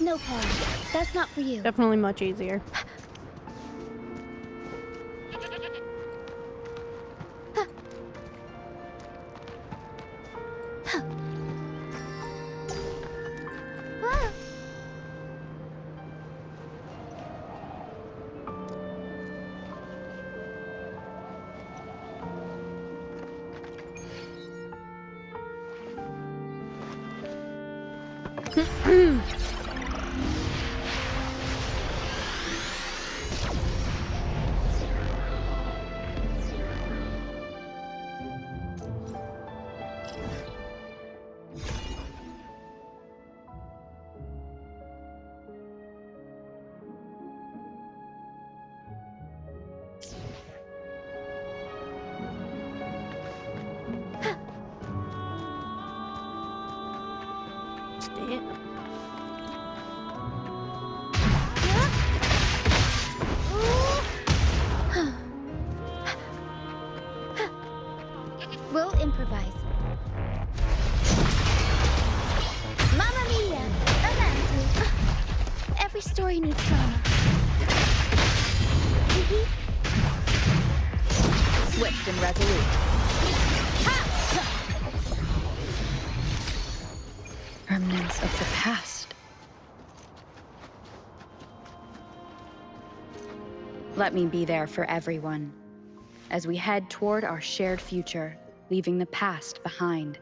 No, Paul. That's not for you.
Definitely much easier.
We'll improvise. Mamma mia! Avanti! Every story needs drama.
Swift and resolute. Remnants of the past. Let me be there for everyone as we head toward our shared future, leaving the past behind.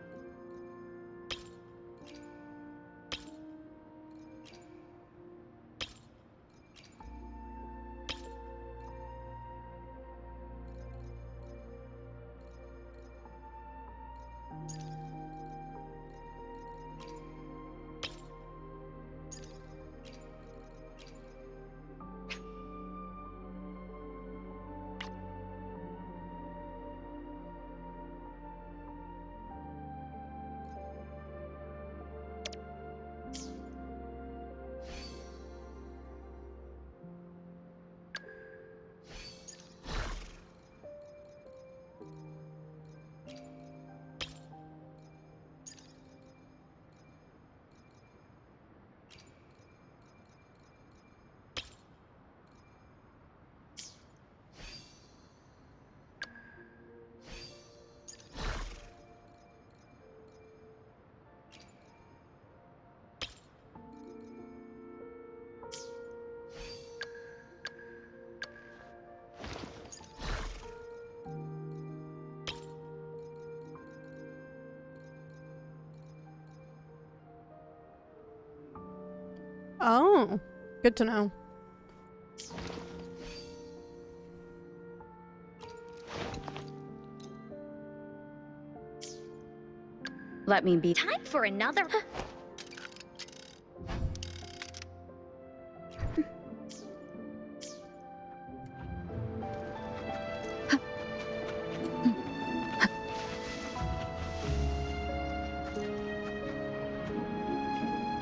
Oh, good to know.
Let me be.
Time for another.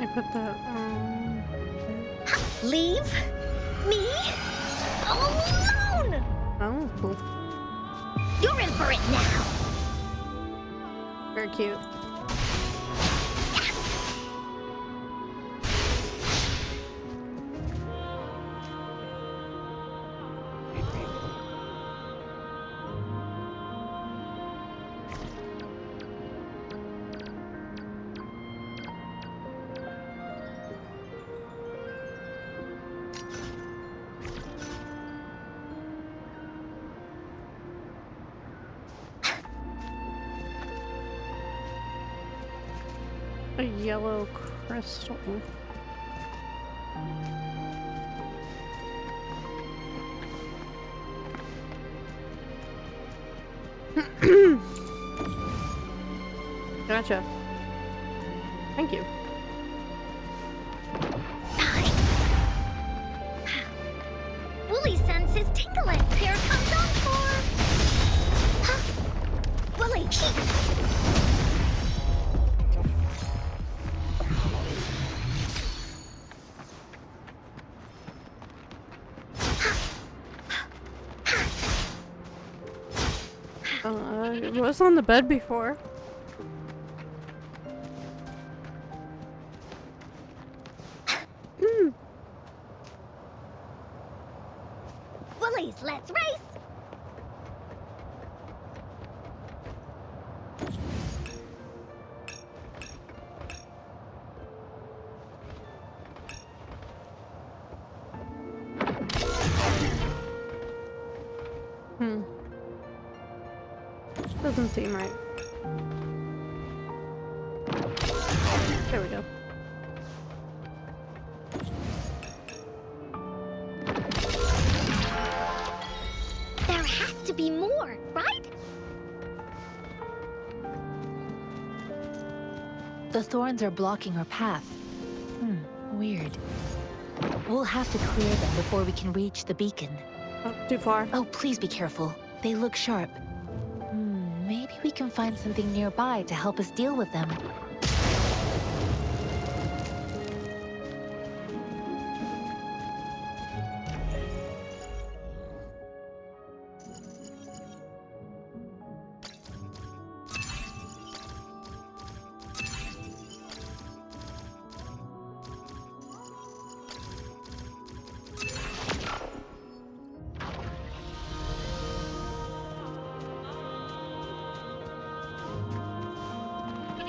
I put that on.
Leave me alone!
Oh, cool.
You're in for it now!
Very cute. A yellow crystal. Gotcha. Thank you.
Wooly senses tingling. Here comes Encore. Huh? Wooly.
It was on the bed before.
Woolies, let's race!
Doesn't seem right. There we go.
There has to be more, right?
The thorns are blocking our path. Weird. We'll have to clear them before we can reach the beacon.
Oh, too far.
Oh, please be careful. They look sharp. Maybe we can find something nearby to help us deal with them.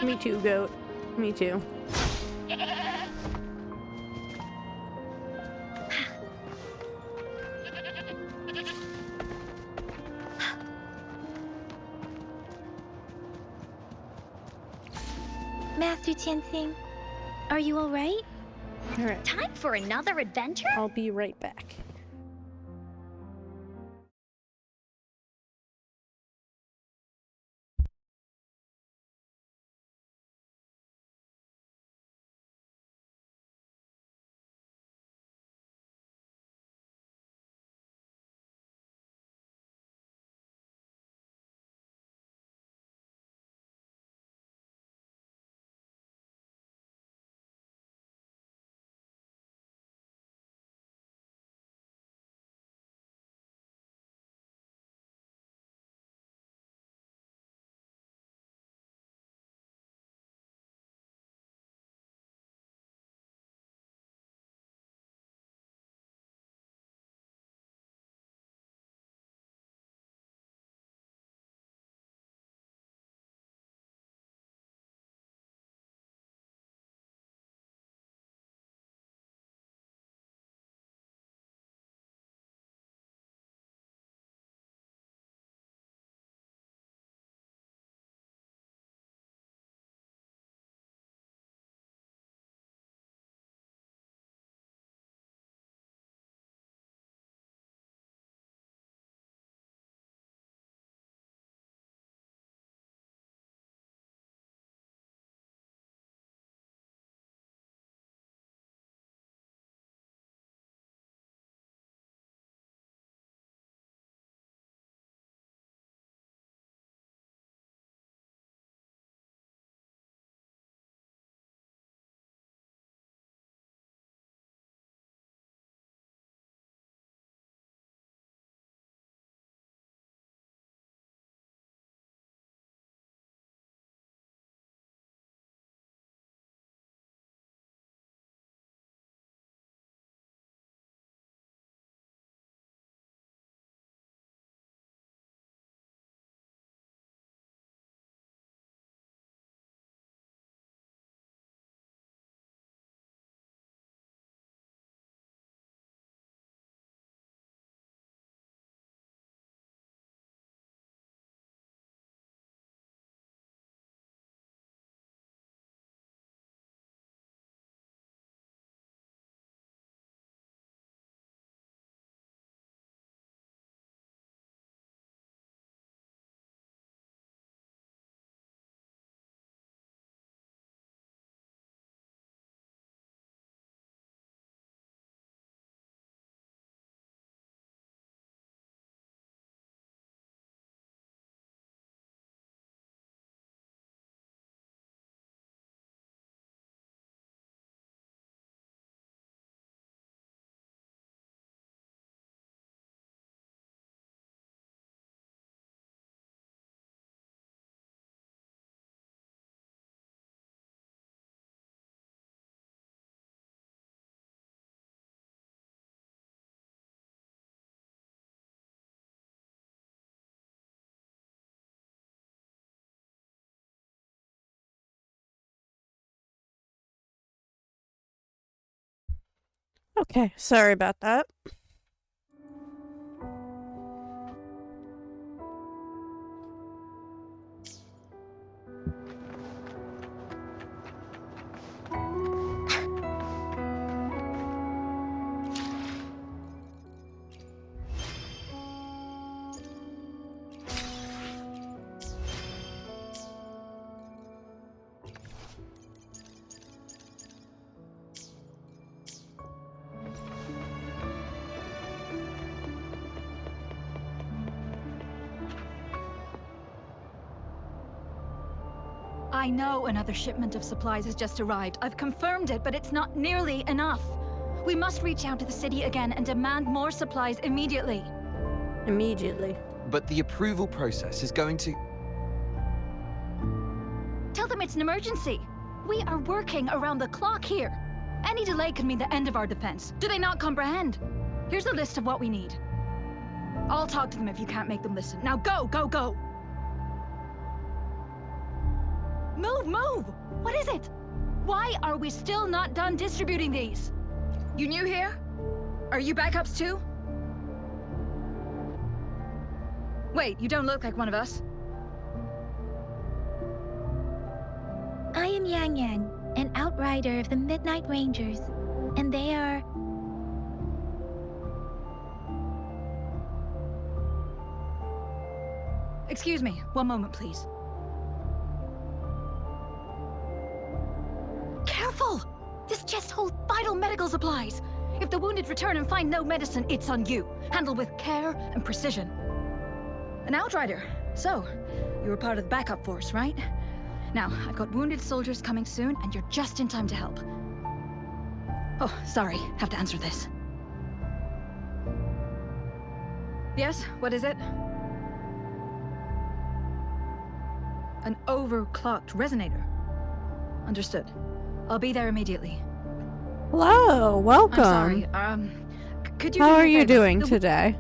Me too, goat. Me too.
Master Tianxing, are you alright?
Alright.
Time for another adventure?
I'll be right back. Okay, sorry about that.
I know another shipment of supplies has just arrived. I've confirmed it, but it's not nearly enough. We must reach out to the city again and demand more supplies immediately.
Immediately.
But the approval process is going to...
Tell them it's an emergency. We are working around the clock here. Any delay could mean the end of our defense. Do they not comprehend? Here's a list of what we need. I'll talk to them if you can't make them listen. Now go, go, go! Move, move! What is it? Why are we still not done distributing these? You new here? Are you backups too? Wait, you don't look like one of us.
I am Yang Yang, an outrider of the Midnight Rangers, and they are...
Excuse me, one moment, please. Careful! This chest holds vital medical supplies. If the wounded return and find no medicine, it's on you. Handle with care and precision. An outrider. So, you were part of the backup force, right? Now, I've got wounded soldiers coming soon, and you're just in time to help. Oh, sorry. Have to answer this. Yes, what is it? An overclocked resonator. Understood. I'll be there immediately.
Hello, welcome.
I'm sorry. Could you
How
do me
are
a
you
favor?
doing today?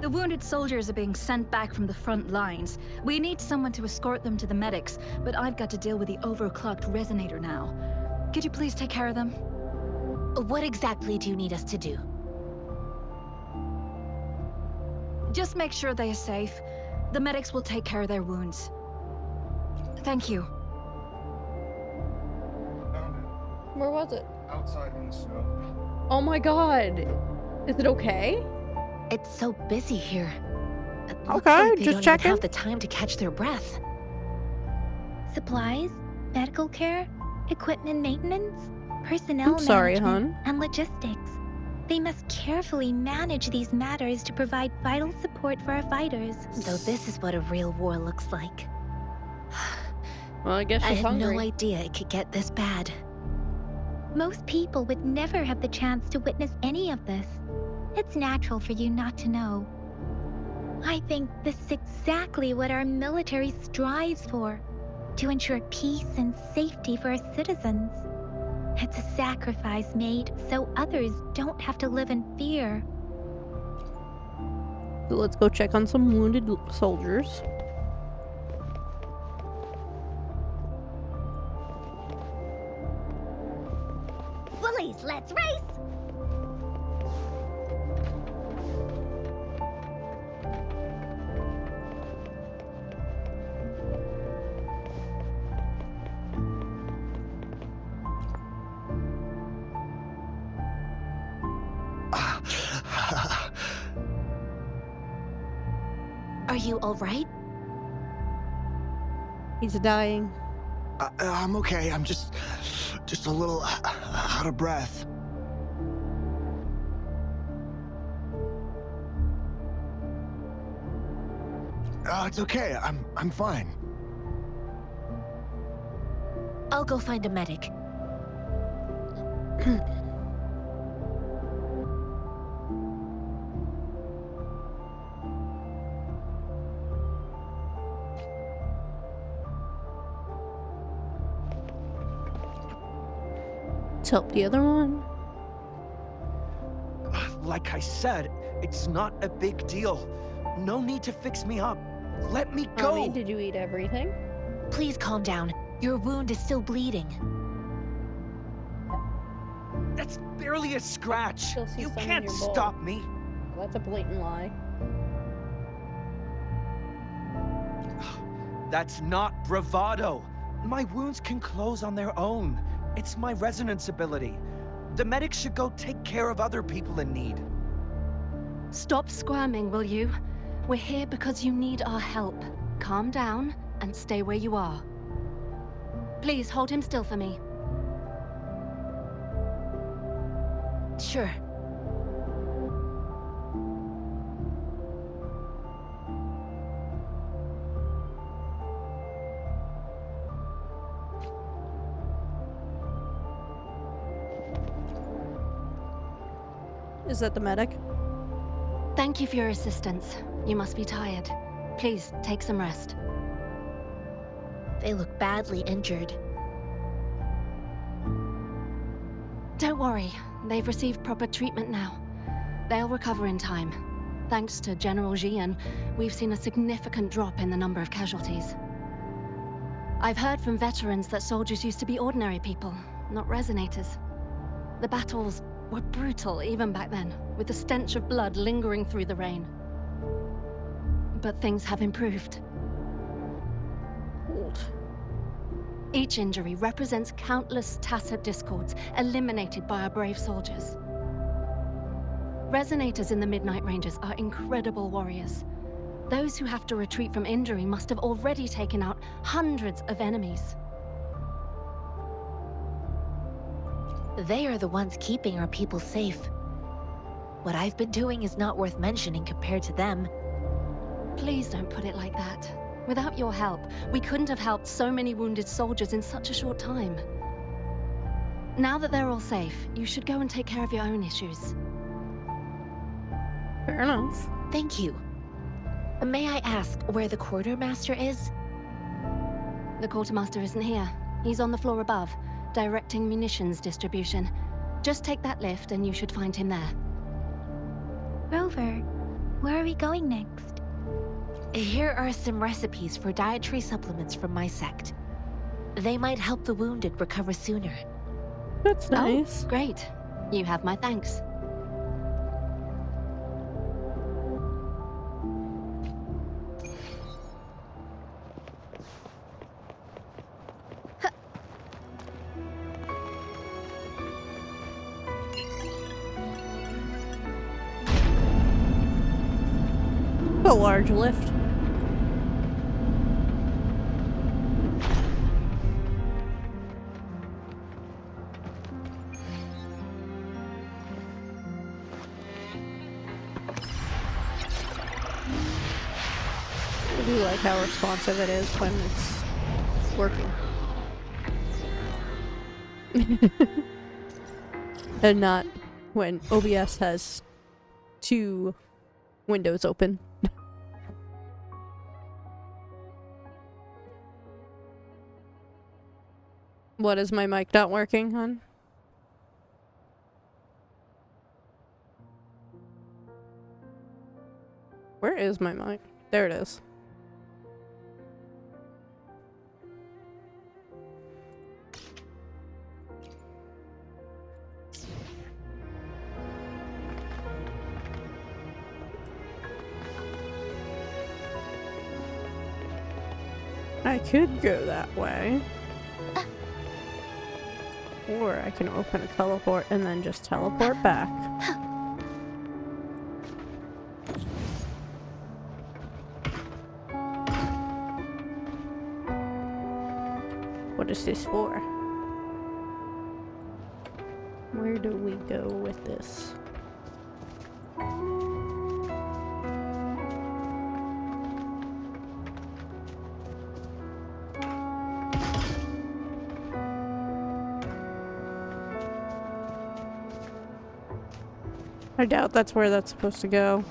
The wounded soldiers are being sent back from the front lines. We need someone to escort them to the medics, but I've got to deal with the overclocked resonator now. Could you please take care of them?
What exactly do you need us to do?
Just make sure they are safe. The medics will take care of their wounds. Thank you.
Where was it?
Outside in the snow.
Oh my god. Is it okay?
It's so busy here. It looks
Okay,
like they
just
don't
checking.
even have the time to catch their breath.
Supplies, medical care, equipment maintenance, personnel
I'm sorry,
management,
hon.
and logistics. They must carefully manage these matters to provide vital support for our fighters.
So this is what a real war looks like.
Well, I guess
I
she's
had
hungry.
no idea it could get this bad.
Most people would never have the chance to witness any of this. It's natural for you not to know. I think this is exactly what our military strives for, to ensure peace and safety for our citizens. It's a sacrifice made so others don't have to live in fear.
So let's go check on some wounded soldiers.
Willies, let's race!
Are you all right?
He's dying.
I'm okay. I'm just a little out of breath. It's okay. I'm fine.
I'll go find a medic.
Let's help the other one.
Like I said, it's not a big deal. No need to fix me up. Let me go.
Mommy, did you eat everything?
Please calm down. Your wound is still bleeding.
That's barely a scratch.
Still see
You
some in
can't
your bowl.
stop me.
That's a blatant lie.
That's not bravado. My wounds can close on their own. It's my resonance ability. The medics should go take care of other people in need.
Stop squirming, will you? We're here because you need our help. Calm down and stay where you are. Please hold him still for me.
Sure.
Is that the medic?
Thank you for your assistance. You must be tired. Please, take some rest.
They look badly injured.
Don't worry. They've received proper treatment now. They'll recover in time. Thanks to General Jian, we've seen a significant drop in the number of casualties. I've heard from veterans that soldiers used to be ordinary people, not resonators. The battles were brutal even back then, with the stench of blood lingering through the rain. But things have improved. Each injury represents countless tacit discords eliminated by our brave soldiers. Resonators in the Midnight Rangers are incredible warriors. Those who have to retreat from injury must have already taken out hundreds of enemies.
They are the ones keeping our people safe. What I've been doing is not worth mentioning compared to them.
Please don't put it like that. Without your help, we couldn't have helped so many wounded soldiers in such a short time. Now that they're all safe, you should go and take care of your own issues.
Fair enough.
Thank you. May I ask where the quartermaster is?
The quartermaster isn't here. He's on the floor above, directing munitions distribution. Just take that lift and you should find him there.
Rover, where are we going next?
Here are some recipes for dietary supplements from my sect. They might help the wounded recover sooner.
That's nice.
Oh, great. You have my thanks.
A large lift. I do like how responsive it is when it's working. And not when OBS has 2 windows open. What, is my mic not working, hon? Where is my mic? There it is. I could go that way. Or I can open a teleport and then just teleport back. What is this for? Where do we go with this? I doubt that's where that's supposed to go.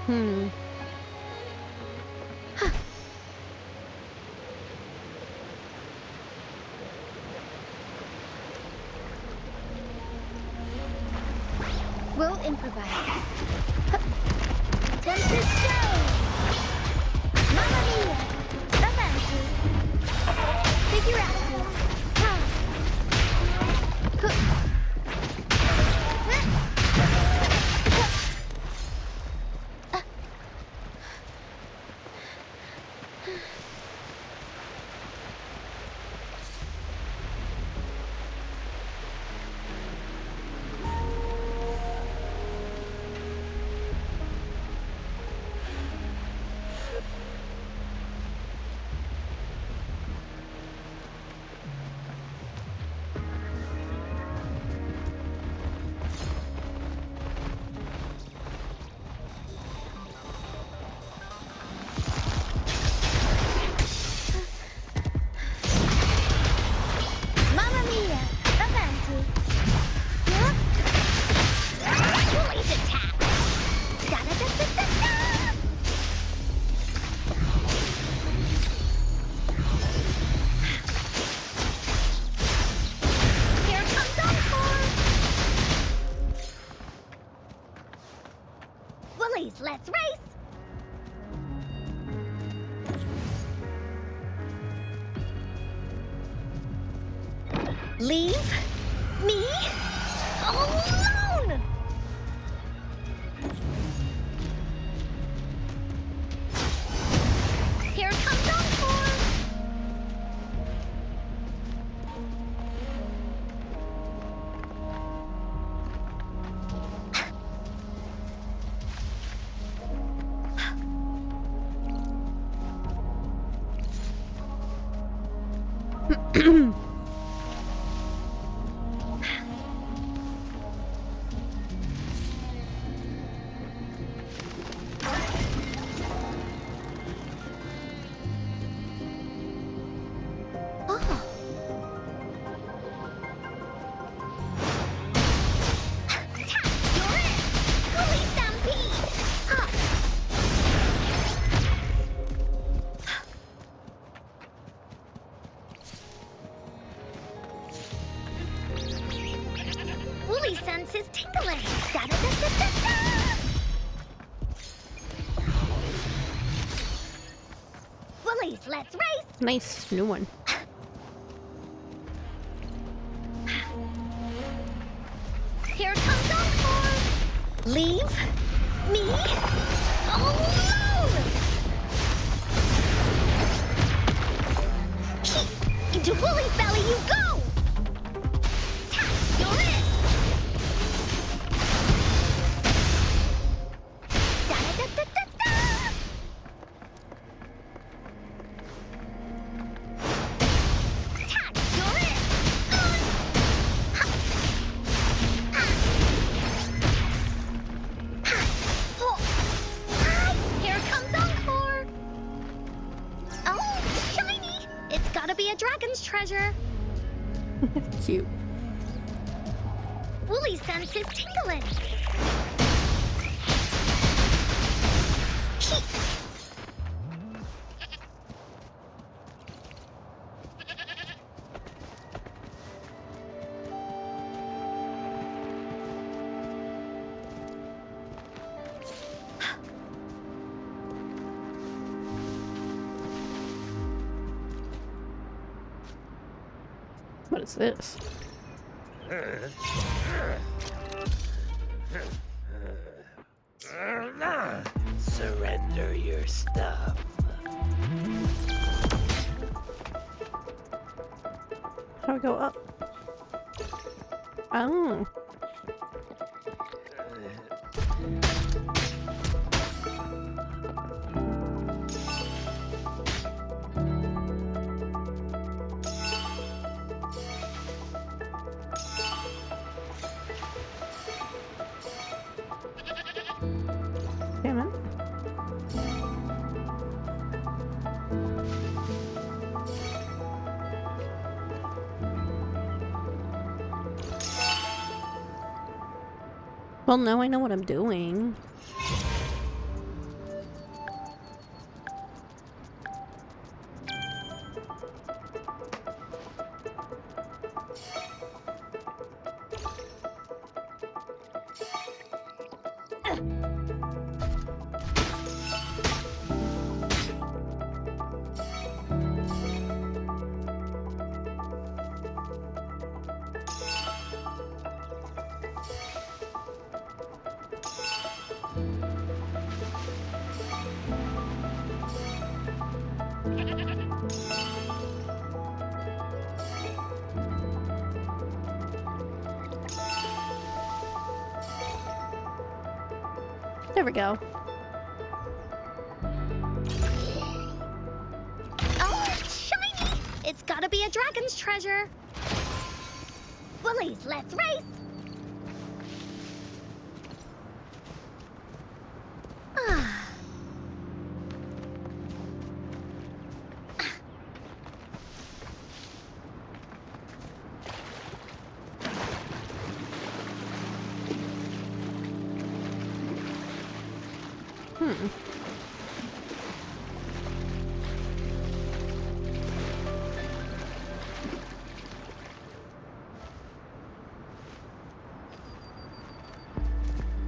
Hmm.
We'll improvise. Tempest Stone! Mamma mia! Avanti! Figurati! Mamma mia! Avanti! Woolies attack! Da-da-da-da-da-da! Here comes Encore! Woolies, let's race! Leave me alone! Here comes Encore! Woolly sense is tingling. Da-da-da-da-da-da! Woolies, let's race!
Nice new one.
Here comes Encore! Leave me alone! Into Woolly's belly you go! You're it! Da-da-da-da-da-da! You're it! Here comes Encore! Oh, shiny! It's gotta be a dragon's treasure.
Cute.
Woolly sense is tingling.
What is this?
Surrender your stuff.
How do I go up? Oh. Damn it. Well, now I know what I'm doing. we go.
Oh, shiny! It's gotta be a dragon's treasure. Bullies, let's race!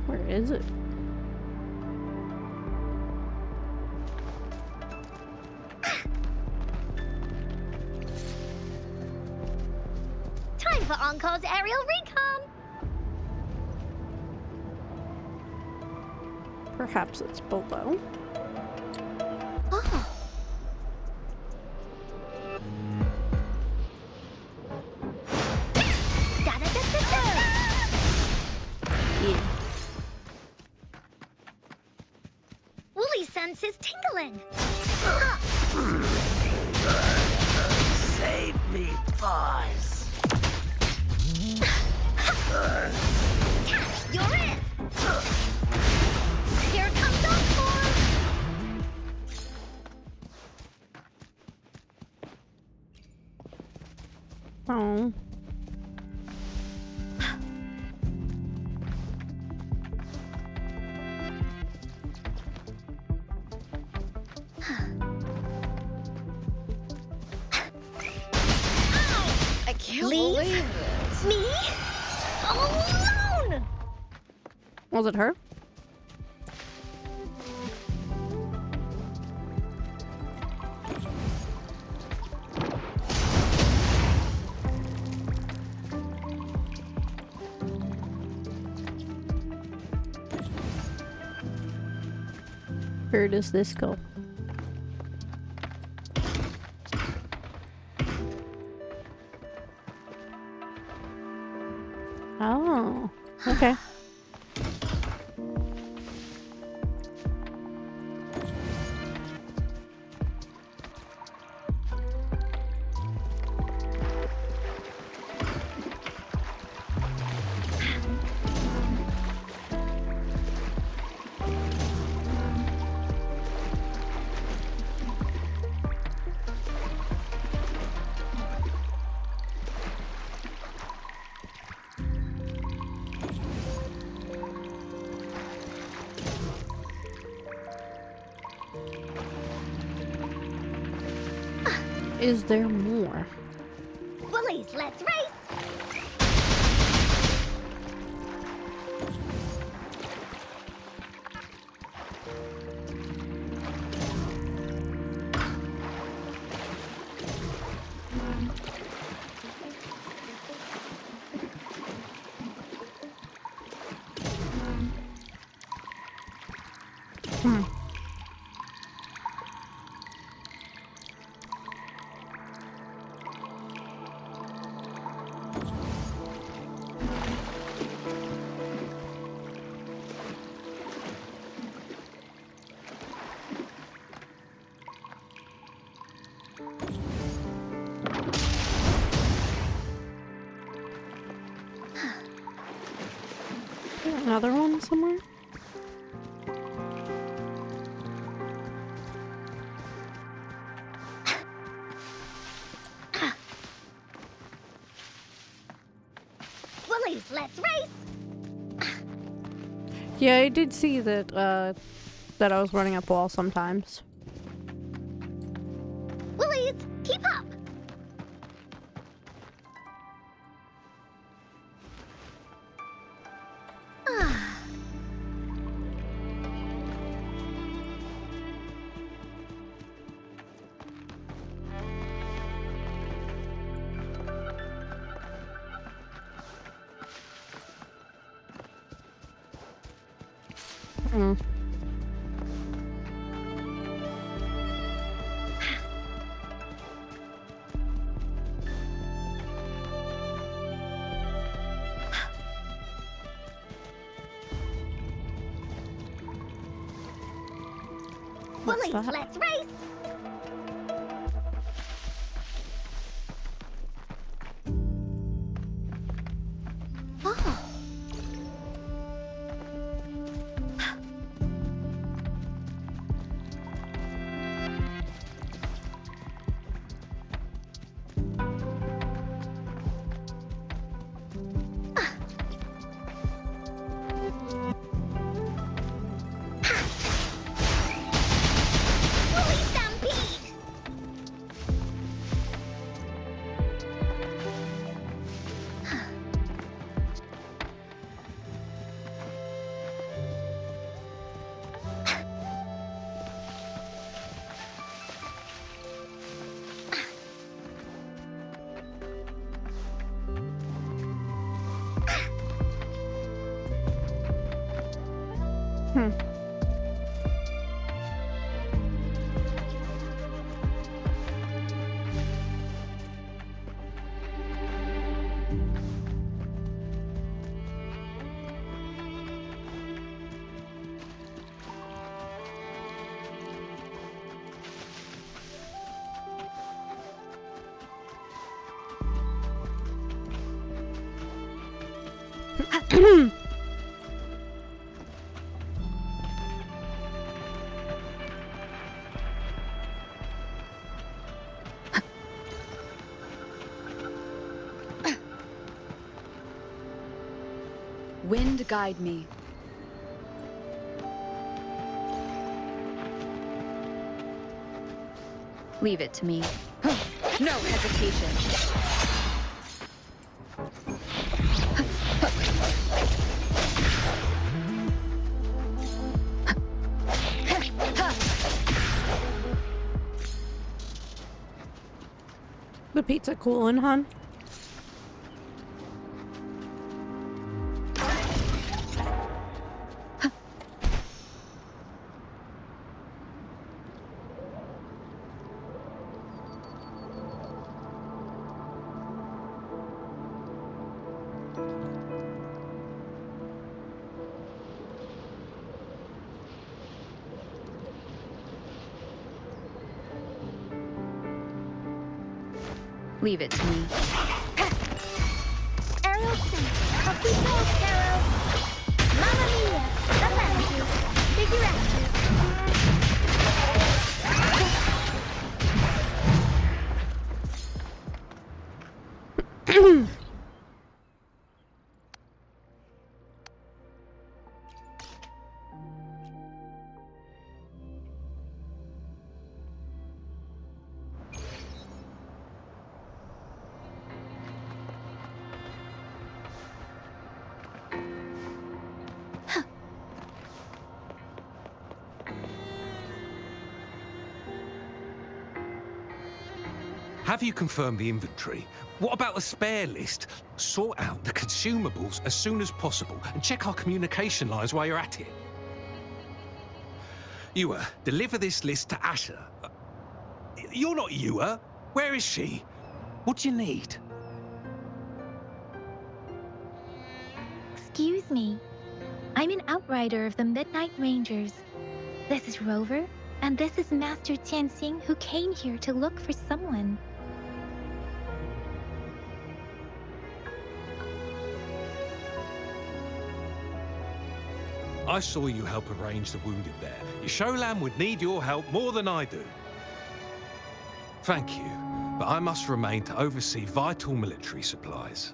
Where is it?
Time for Encore's aerial recon!
Perhaps it's below.
Oh.
Yeah.
Woolly's sense is tingling.
Save me, boss.
You're in! Here comes Encore!
Oh.
I can't
Leave
believe it.
me alone!
Was it her? Where does this go? Oh, okay. Is there more?
Woolies, let's race!
Another one somewhere?
Woolies, let's race!
Yeah, I did see that, that I was running up walls sometimes.
Woolies, keep up!
Hmm.
Wooly,
that?
let's race! Oh. Woolly Stampede!
Wind guide me. Leave it to me. No hesitation.
The pizza coolin', hon?
Leave it to me.
Arrow sink. Papito, Arrow. Mamma mia. Atlantis. Figuratus.
Have you confirmed the inventory? What about the spare list? Sort out the consumables as soon as possible and check our communication lines while you're at it. Wuwa, deliver this list to Asher. You're not Wuwa. Where is she? What do you need?
Excuse me. I'm an outrider of the Midnight Rangers. This is Rover, and this is Master Tianxing, who came here to look for someone.
I saw you help arrange the wounded there. Your Sholan would need your help more than I do. Thank you, but I must remain to oversee vital military supplies.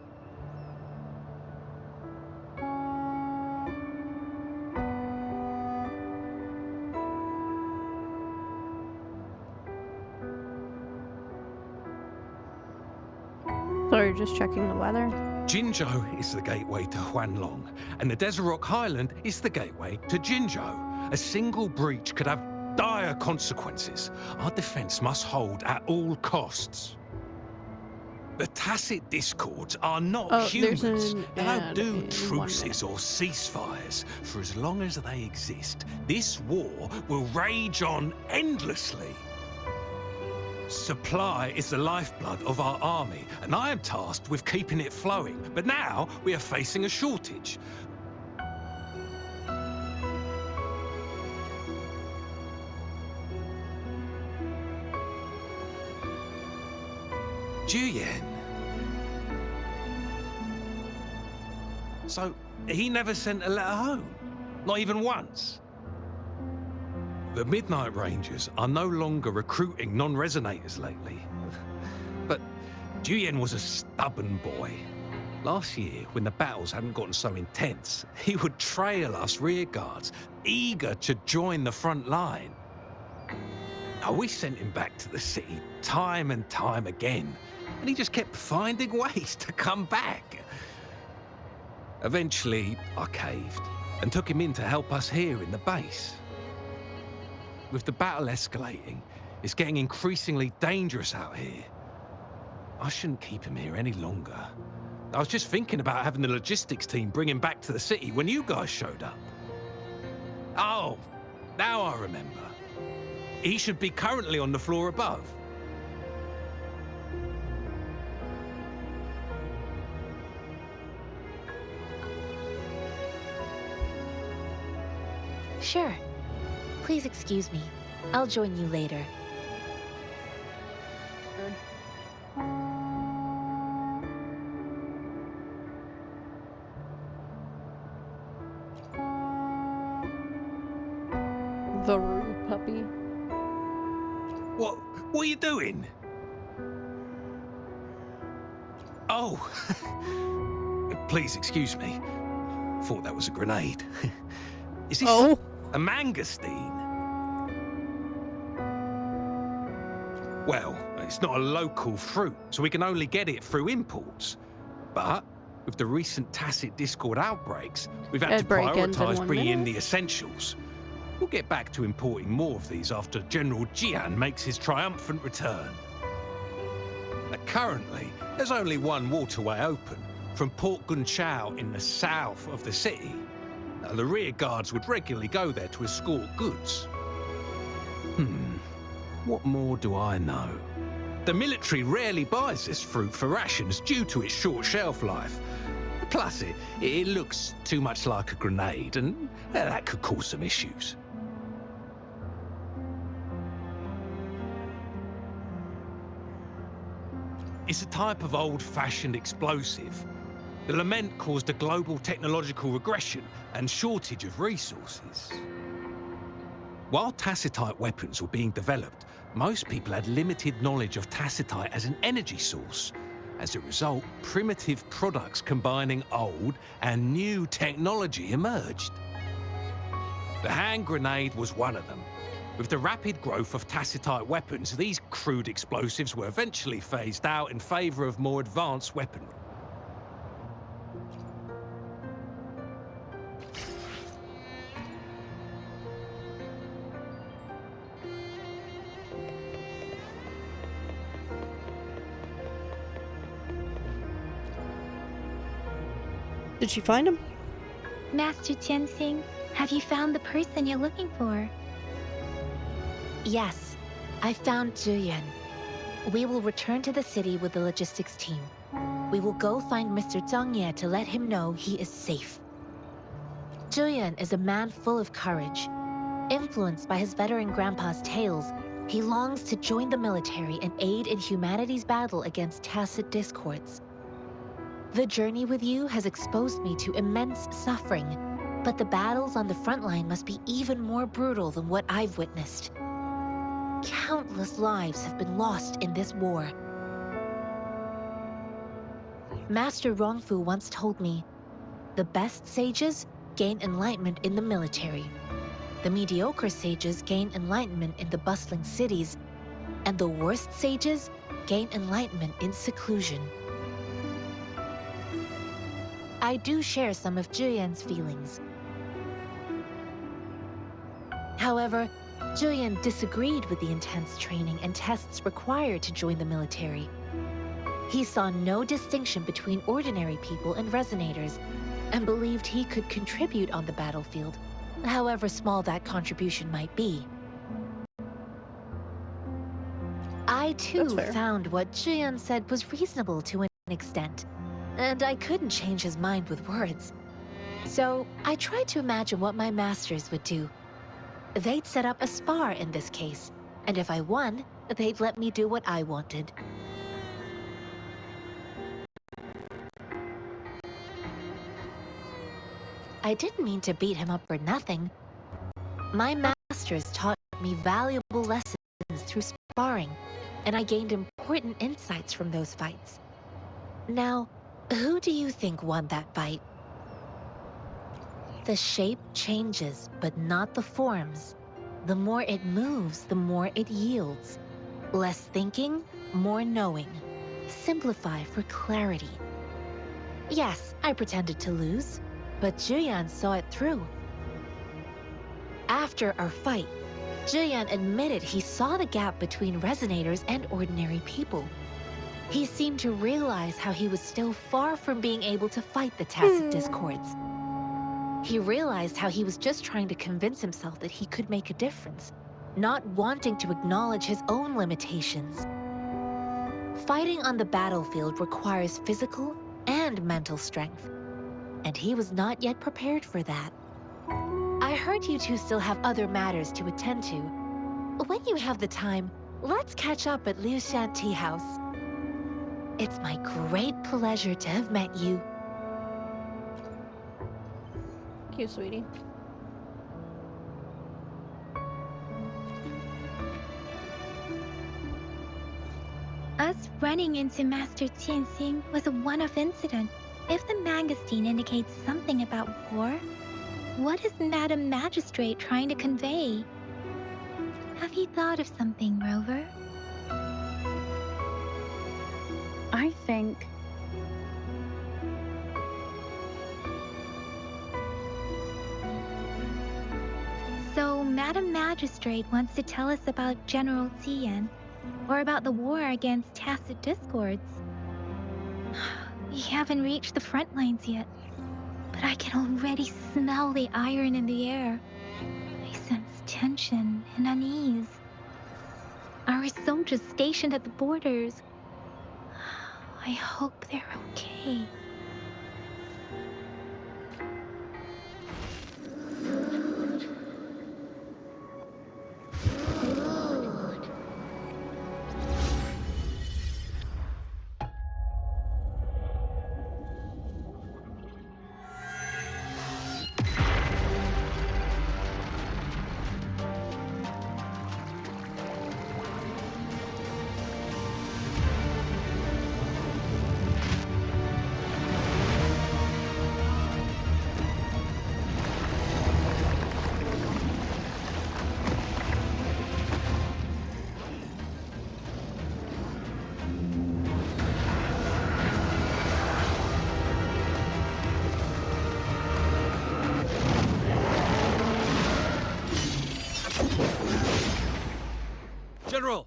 So you're just checking the weather?
Jinzhou is the gateway to Huanlong, and the Desert Rock Highland is the gateway to Jinzhou. A single breach could have dire consequences. Our defense must hold at all costs. The tacit discords are not humans. They don't do truces or ceasefires. For as long as they exist, this war will rage on endlessly. Supply is the lifeblood of our army, and I am tasked with keeping it flowing. But now we are facing a shortage. Juyen. So, he never sent a letter home? Not even once? The Midnight Rangers are no longer recruiting non-resonators lately. But Juyen was a stubborn boy. Last year, when the battles hadn't gotten so intense, he would trail us rearguards, eager to join the front line. Now, we sent him back to the city time and time again, and he just kept finding ways to come back. Eventually, I caved and took him in to help us here in the base. With the battle escalating, it's getting increasingly dangerous out here. I shouldn't keep him here any longer. I was just thinking about having the logistics team bring him back to the city when you guys showed up. Oh, now I remember. He should be currently on the floor above.
Sure. Please excuse me. I'll join you later.
The Roo puppy.
What are you doing? Oh. Please excuse me. Thought that was a grenade. Is this a mangosteen? Well, it's not a local fruit, so we can only get it through imports. But with the recent tacit Discord outbreaks, we've had to prioritize bringing in the essentials. We'll get back to importing more of these after General Jian makes his triumphant return. Now, currently, there's only one waterway open, from Port Gunchao in the south of the city. Now, the rear guards would regularly go there to escort goods. What more do I know? The military rarely buys this fruit for rations due to its short shelf life. Plus, it looks too much like a grenade, and that could cause some issues. It's a type of old-fashioned explosive. The lament caused a global technological regression and shortage of resources. While tacitite weapons were being developed, most people had limited knowledge of tacitite as an energy source. As a result, primitive products combining old and new technology emerged. The hand grenade was one of them. With the rapid growth of tacitite weapons, these crude explosives were eventually phased out in favor of more advanced weaponry.
Did she find him?
Master Tianxing, have you found the person you're looking for?
Yes, I found Juyen. We will return to the city with the logistics team. We will go find Mr. Zhang Ye to let him know he is safe. Juyen is a man full of courage. Influenced by his veteran grandpa's tales, he longs to join the military and aid in humanity's battle against tacit discords. The journey with you has exposed me to immense suffering, but the battles on the front line must be even more brutal than what I've witnessed. Countless lives have been lost in this war. Master Rongfu once told me, the best sages gain enlightenment in the military. The mediocre sages gain enlightenment in the bustling cities, and the worst sages gain enlightenment in seclusion. I do share some of Juyen's feelings. However, Juyen disagreed with the intense training and tests required to join the military. He saw no distinction between ordinary people and resonators, and believed he could contribute on the battlefield, however small that contribution might be. I too found what Juyen said was reasonable to an extent, and I couldn't change his mind with words. So I tried to imagine what my masters would do. They'd set up a spar in this case, and if I won, they'd let me do what I wanted. I didn't mean to beat him up for nothing. My masters taught me valuable lessons through sparring, and I gained important insights from those fights. Now, who do you think won that fight? The shape changes, but not the forms. The more it moves, the more it yields. Less thinking, more knowing. Simplify for clarity. Yes, I pretended to lose, but Juyan saw it through. After our fight, Juyan admitted he saw the gap between resonators and ordinary people. He seemed to realize how he was still far from being able to fight the tacit discords. He realized how he was just trying to convince himself that he could make a difference, not wanting to acknowledge his own limitations. Fighting on the battlefield requires physical and mental strength, and he was not yet prepared for that. I heard you two still have other matters to attend to. When you have the time, let's catch up at Liu Shan Tea House. It's my great pleasure to have met you.
Thank you, sweetie.
Us running into Master Tianxing was a one-off incident. If the magazine indicates something about war, what is Madam Magistrate trying to convey? Have you thought of something, Rover?
I think...
So, Madam Magistrate wants to tell us about General Tian, or about the war against tacit discords. We haven't reached the front lines yet, but I can already smell the iron in the air. I sense tension and unease. Our soldiers stationed at the borders. I hope they're okay.
General!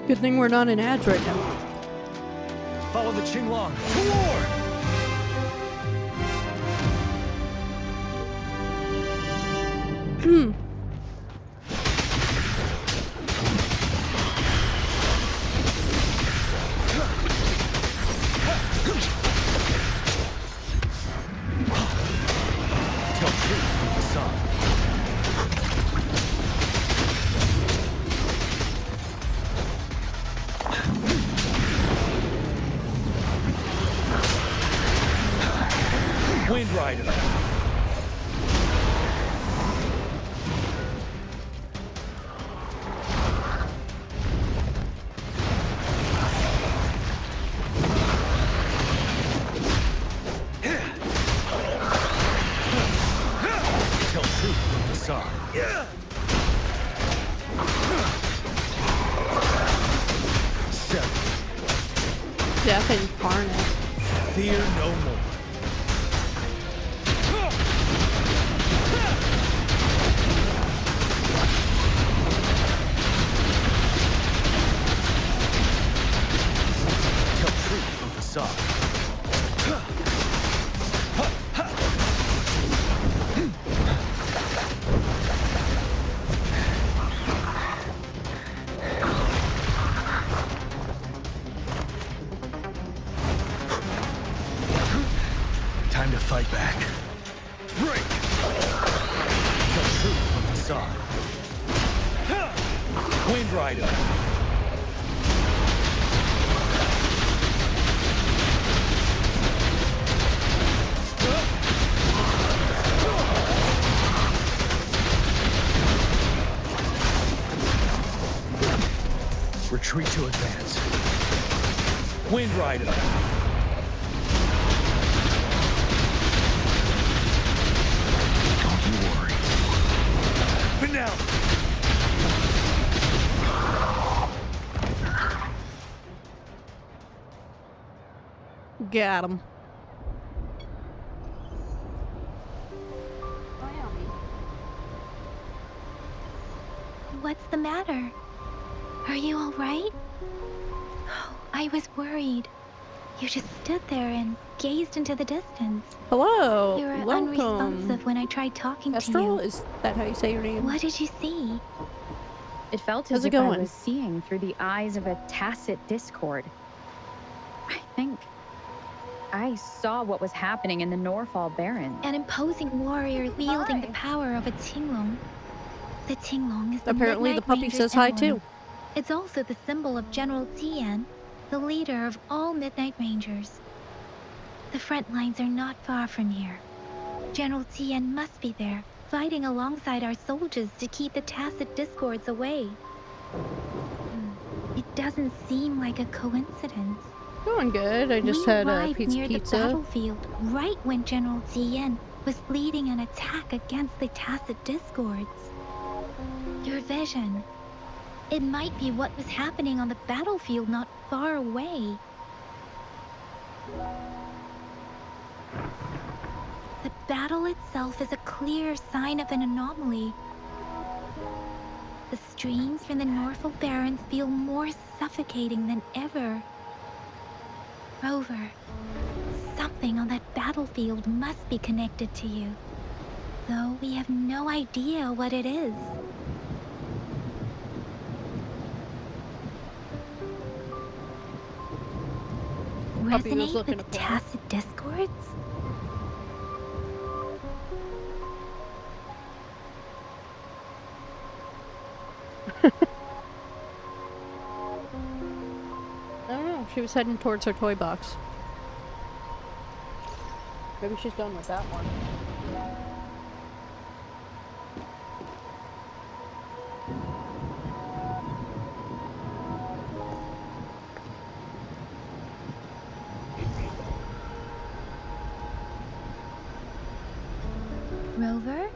Good thing we're not in ads right now.
Follow the Qinglong. Toward! Wind Rider. Tell truth from the side. Seven.
Death incarnate.
Fear no more. Time to fight back. Break! The truth from facade. Wind Rider. Retreat to advance. Wind Rider. Don't you worry. Finale.
Got him.
What's the matter? Are you all right? Oh, I was worried. You just stood there and gazed into the distance.
Hello.
You were
Welcome.
unresponsive when I tried talking to
Astral,
you.
is that how you say your name?
What did you see?
It felt
How's
as
it
if I
going?
was seeing through the eyes of a tacit discord. I think I saw what was happening in the Norfall Barrens.
An imposing warrior wielding the power of a Tinglong. The Tinglong is the
Apparently the
Midnight
puppy
Ranger's
says hi
emblem.
too.
It's also the symbol of General Tien, the leader of all Midnight Rangers. The front lines are not far from here. General Tien must be there, fighting alongside our soldiers to keep the tacit discords away. It doesn't seem like a coincidence.
Going good. I just
We
had a
arrived
pizza
near the battlefield right when General Tien was leading an attack against the tacit discords. Your vision. It might be what was happening on the battlefield not far away. The battle itself is a clear sign of an anomaly. The streams from the Norfall Barrens feel more suffocating than ever. Rover, something on that battlefield must be connected to you, though we have no idea what it is.
Puppy was
Resonate
looking
with
to play.
tacit discords?
I don't know. She was heading towards her toy box. Maybe she's done with that one.
Rover?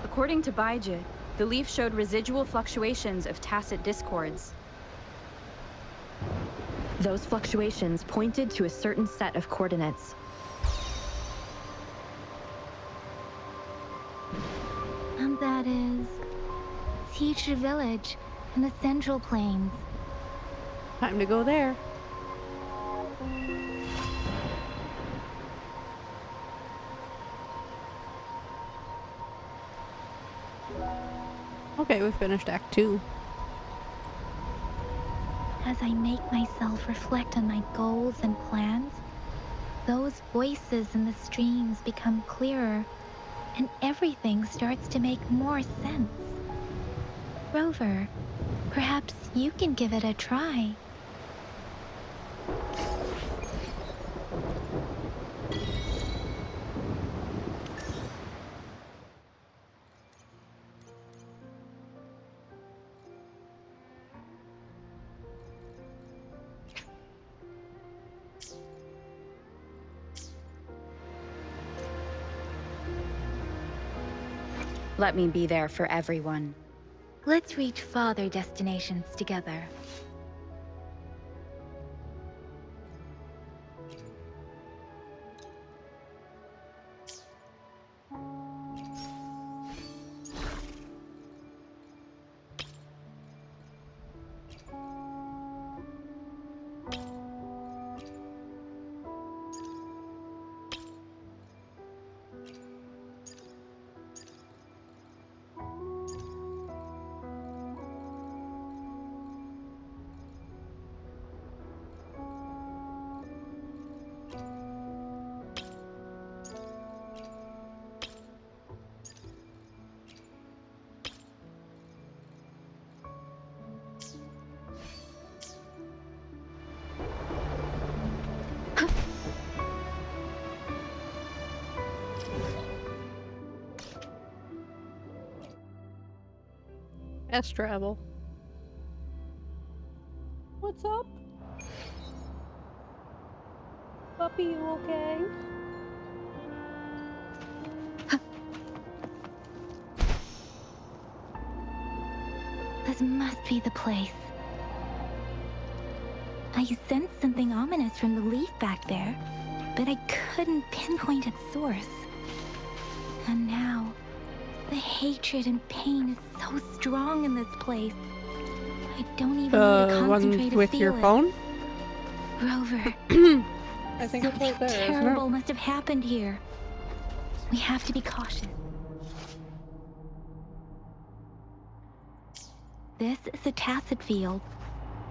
According to Baiji, the leaf showed residual fluctuations of tacit discords. Those fluctuations pointed to a certain set of coordinates.
And that is Teacher Village in the Central Plains.
Time to go there. Okay, we finished Act 2.
As I make myself reflect on my goals and plans, those voices in the streams become clearer, and everything starts to make more sense. Rover, perhaps you can give it a try.
Let me be there for everyone.
Let's reach farther destinations together.
S-travel. What's up? Puppy, you okay?
This must be the place. I sensed something ominous from the leaf back there, but I couldn't pinpoint its source. And now, the hatred and pain is so strong in this place. I don't even need to concentrate
one
to
with
feel
your
it.
phone?
Rover.
I think it's
Something
right there, isn't it?
terrible must have happened here. We have to be cautious. This is a tacit field.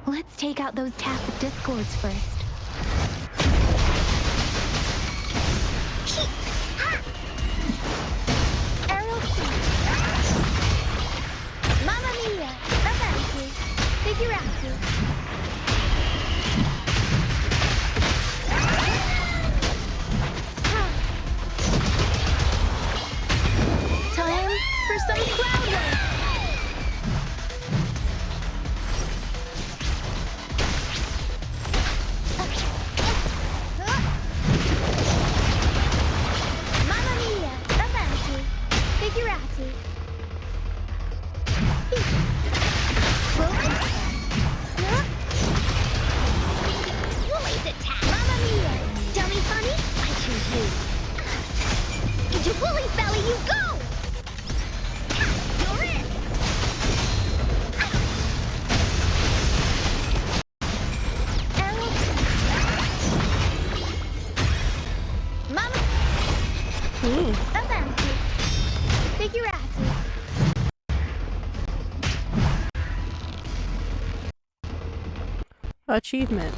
Let's take out those tacit discords first.
Aerial Mamma mia! Avanti! Figurati! Time for some crowd work! Mamma mia! Avanti! Figurati! Woolly's attack! Mamma mia! Dummy funny? I choose you! Into Woolly's belly you go! You're in! Arrow. Mamma. Avanti. Figurati.
Achievement.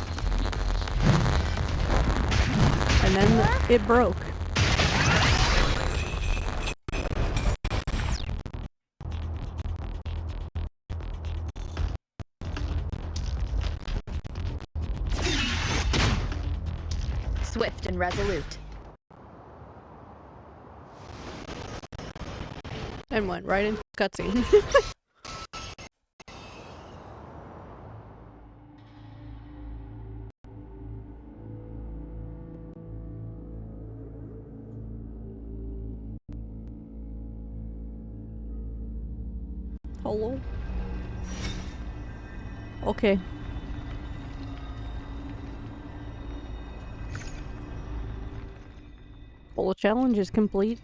And then it broke.
Swift and resolute.
And went right into cutscene. Hello? Okay. Well, the challenge is complete.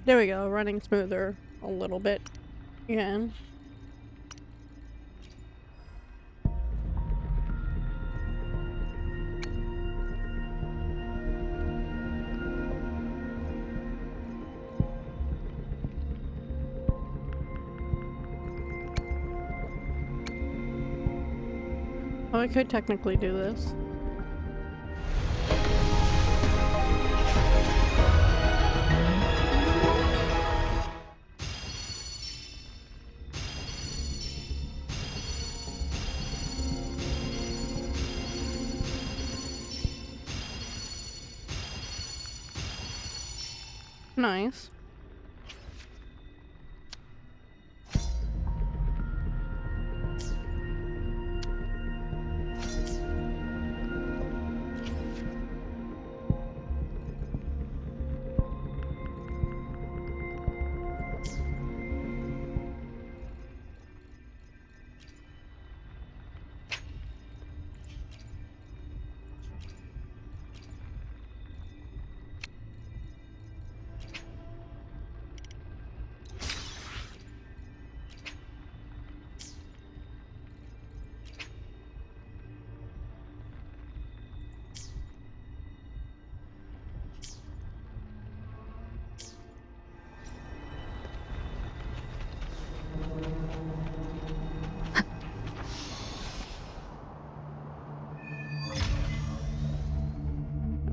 There we go, running smoother a little bit again. I could technically do this. Nice.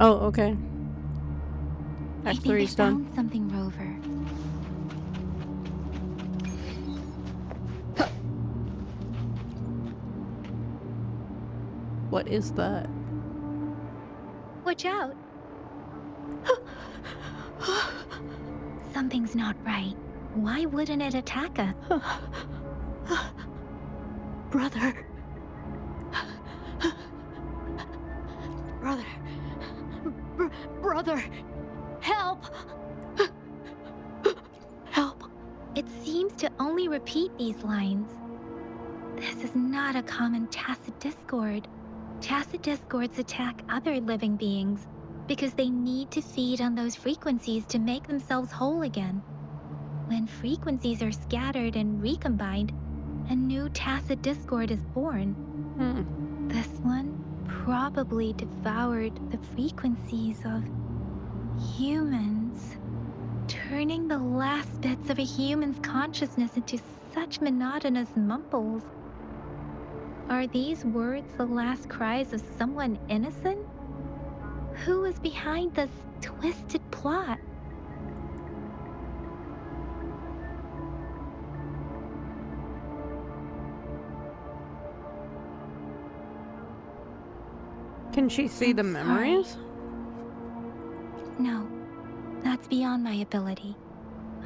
Oh, okay.
I think
Act 3's
I
done.
found something, Rover.
What is that?
Watch out! Something's not right. Why wouldn't it attack us?
Brother. Brother. Brother. Help! Help.
It seems to only repeat these lines. This is not a common tacit discord. Tacit discords attack other living beings because they need to feed on those frequencies to make themselves whole again. When frequencies are scattered and recombined, a new tacit discord is born. This one probably devoured the frequencies of humans, turning the last bits of a human's consciousness into such monotonous mumbles. Are these words the last cries of someone innocent? Who is behind this twisted plot?
Can she see the memories?
No, that's beyond my ability.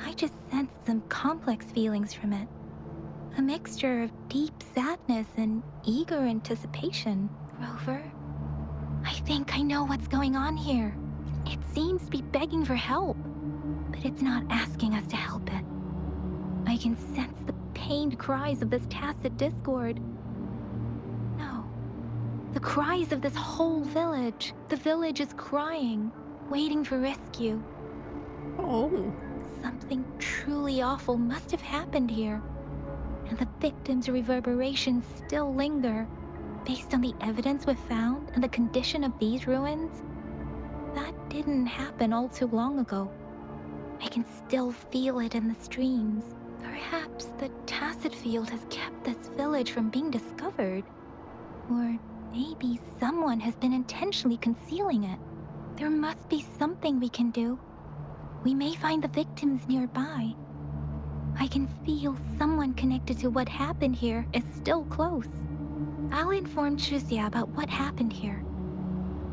I just sensed some complex feelings from it. A mixture of deep sadness and eager anticipation. Rover, I think I know what's going on here. It seems to be begging for help, but it's not asking us to help it. I can sense the pained cries of this tacit discord. No, the cries of this whole village. The village is crying, waiting for rescue.
Oh.
Something truly awful must have happened here, and the victims' reverberations still linger. Based on the evidence we've found and the condition of these ruins, that didn't happen all too long ago. I can still feel it in the streams. Perhaps the tacit field has kept this village from being discovered. Or maybe someone has been intentionally concealing it. There must be something we can do. We may find the victims nearby. I can feel someone connected to what happened here is still close. I'll inform Chuzia about what happened here.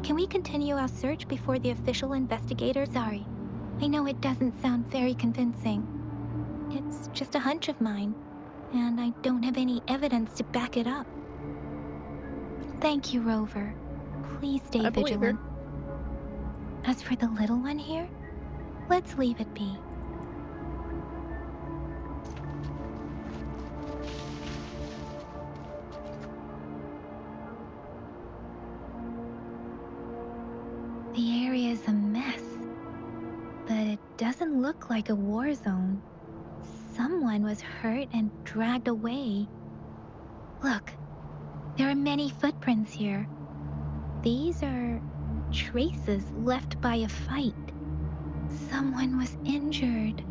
Can we continue our search before the official investigator? Sorry, I know it doesn't sound very convincing. It's just a hunch of mine, and I don't have any evidence to back it up. Thank you, Rover. Please stay vigilant. As for the little one here, let's leave it be. The area is a mess, but it doesn't look like a war zone. Someone was hurt and dragged away. Look, there are many footprints here. These are traces left by a fight. Someone was injured.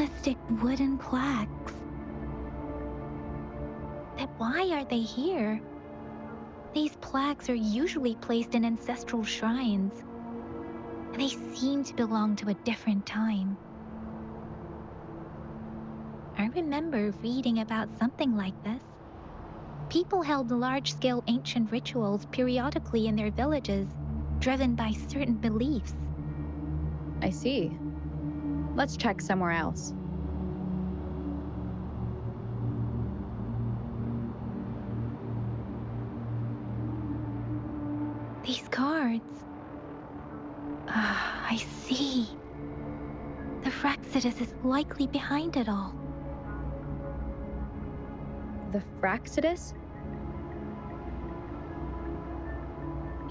majestic wooden plaques. But why are they here? These plaques are usually placed in ancestral shrines. They seem to belong to a different time. I remember reading about something like this. People held large-scale ancient rituals periodically in their villages, driven by certain beliefs.
I see. Let's check somewhere else.
These cards. Ah, I see. The Fraxidus is likely behind it all.
The Fraxidus?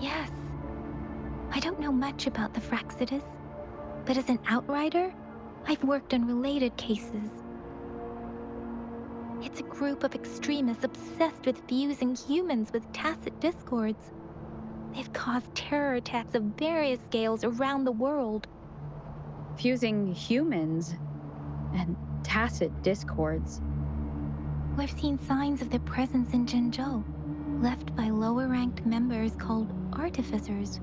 Yes. I don't know much about the Fraxidus, but as an outrider, I've worked on related cases. It's a group of extremists obsessed with fusing humans with tacit discords. They've caused terror attacks of various scales around the world.
Fusing humans and tacit discords.
We've seen signs of their presence in Jinzhou, left by lower-ranked members called artificers.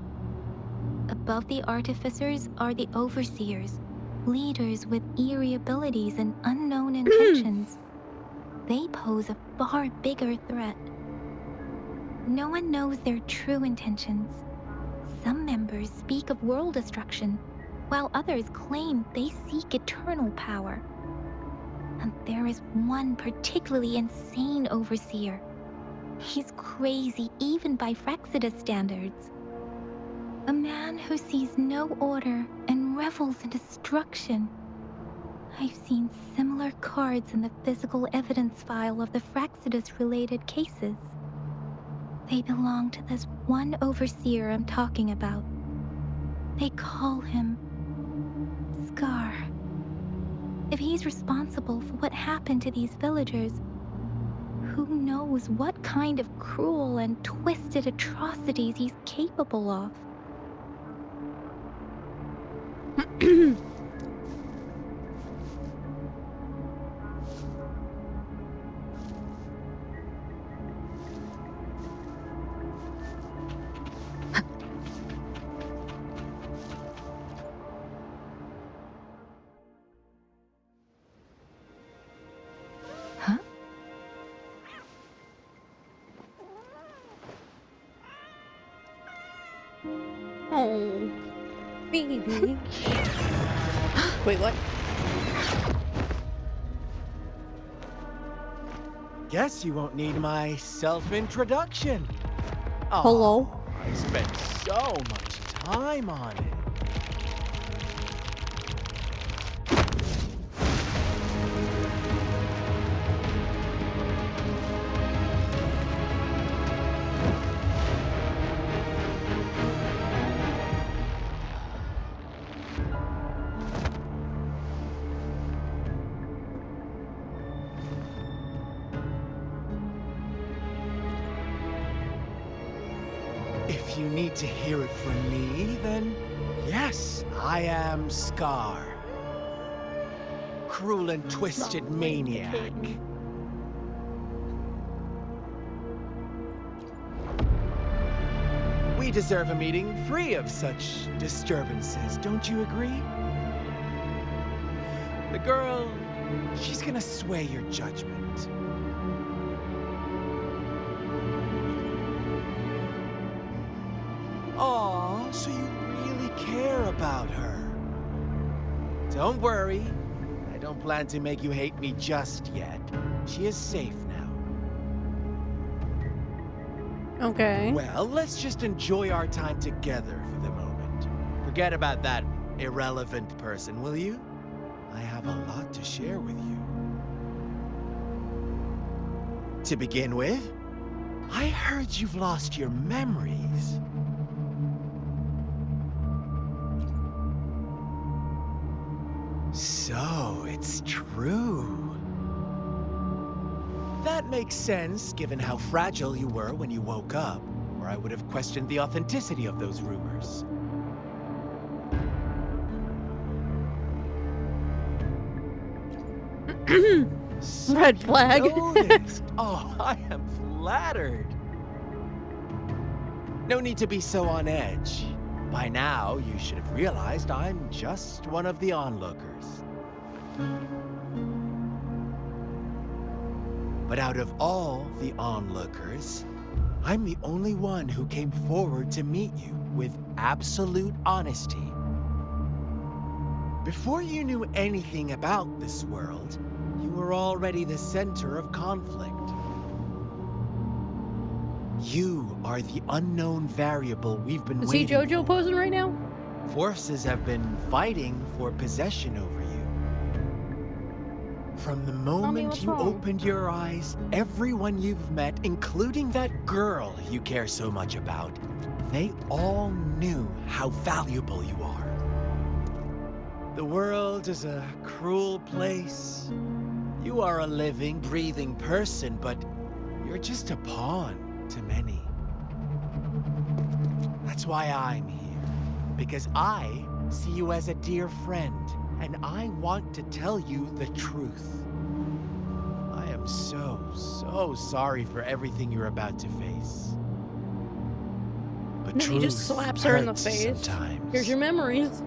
Above the artificers are the overseers, leaders with eerie abilities and unknown intentions. They pose a far bigger threat. No one knows their true intentions. Some members speak of world destruction, while others claim they seek eternal power. And there is one particularly insane overseer. He's crazy even by Fraxidus standards. A man who sees no order and revels in destruction. I've seen similar cards in the physical evidence file of the Fraxidus-related cases. They belong to this one overseer I'm talking about. They call him Scar. If he's responsible for what happened to these villagers, who knows what kind of cruel and twisted atrocities he's capable of? Huh?
Oh, baby. Wait, what?
Guess you won't need my self-introduction.
Hello?
I spent so much time on it. If you need to hear it from me, then yes, I am Scar. Cruel and twisted maniac. We deserve a meeting free of such disturbances, don't you agree? The girl, she's gonna sway your judgment. Aw, so you really care about her. Don't worry. I don't plan to make you hate me just yet. She is safe now.
Okay.
Well, let's just enjoy our time together for the moment. Forget about that irrelevant person, will you? I have a lot to share with you. To begin with, I heard you've lost your memories. So, it's true. That makes sense, given how fragile you were when you woke up, or I would have questioned the authenticity of those rumors.
Red flag.
Noticed. Oh, I am flattered. No need to be so on edge. By now, you should have realized I'm just one of the onlookers. But out of all the onlookers, I'm the only one who came forward to meet you with absolute honesty. Before you knew anything about this world, you were already the center of conflict. You are the unknown variable we've been
Is he
waiting
JoJo
for.
posing right now?
Forces have been fighting for possession over you. From the moment
what's
you
wrong?
opened your eyes, everyone you've met, including that girl you care so much about, they all knew how valuable you are. The world is a cruel place. You are a living, breathing person, but you're just a pawn to many. That's why I'm here. Because I see you as a dear friend, and I want to tell you the truth. I am so sorry for everything you're about to face. But
And then he just
truth
slaps her in the
hurts
face.
sometimes.
Here's your memories.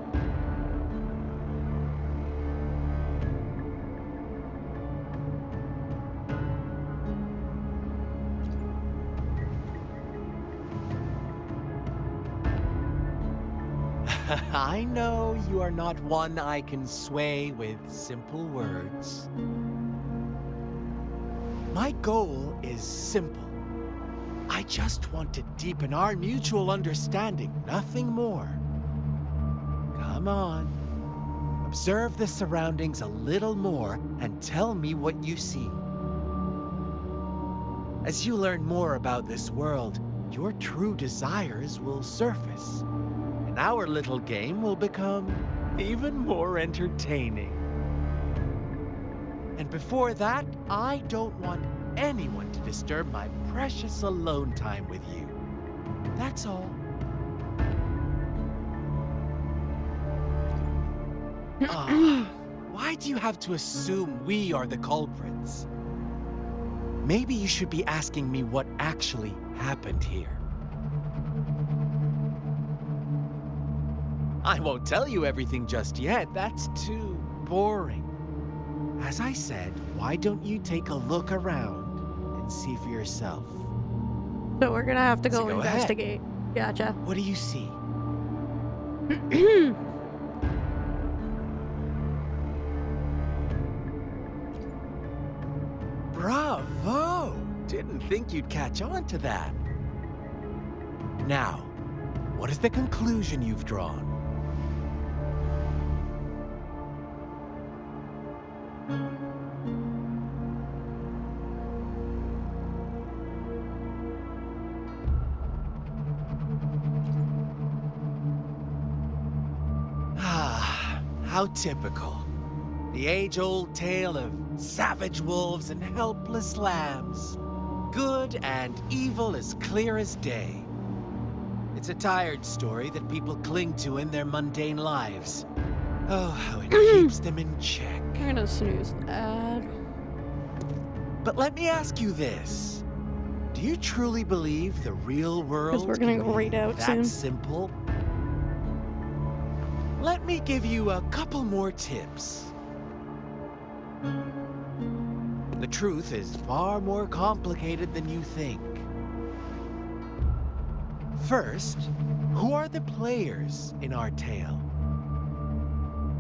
I know you are not one I can sway with simple words. My goal is simple. I just want to deepen our mutual understanding, nothing more. Come on. Observe the surroundings a little more and tell me what you see. As you learn more about this world, your true desires will surface. And our little game will become even more entertaining. And before that, I don't want anyone to disturb my precious alone time with you. That's all. Why do you have to assume we are the culprits? Maybe you should be asking me what actually happened here. I won't tell you everything just yet. That's too boring. As I said, why don't you take a look around and see for yourself?
So we're gonna have to
So
go
go ahead.
investigate. Gotcha.
What do you see? Bravo! Didn't think you'd catch on to that. Now, what is the conclusion you've drawn? Ah, how typical. The age-old tale of savage wolves and helpless lambs. Good and evil as clear as day. It's a tired story that people cling to in their mundane lives. Oh, how it keeps them in check.
I'm gonna snooze that.
But let me ask you this. Do you truly believe the real world
we're gonna
can
go
be
read out
that
soon.
simple? Let me give you a couple more tips. The truth is far more complicated than you think. First, who are the players in our tale?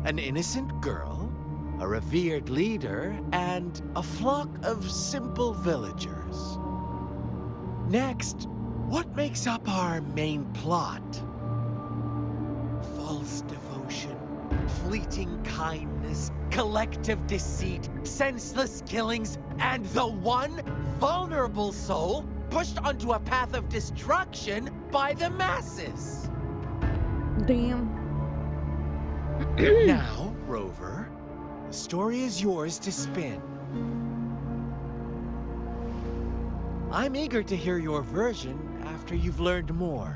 An innocent girl, a revered leader, and a flock of simple villagers. Next, what makes up our main plot? False devotion, fleeting kindness, collective deceit, senseless killings, and the one vulnerable soul pushed onto a path of destruction by the masses.
Damn.
Now, Rover, the story is yours to spin. I'm eager to hear your version after you've learned more.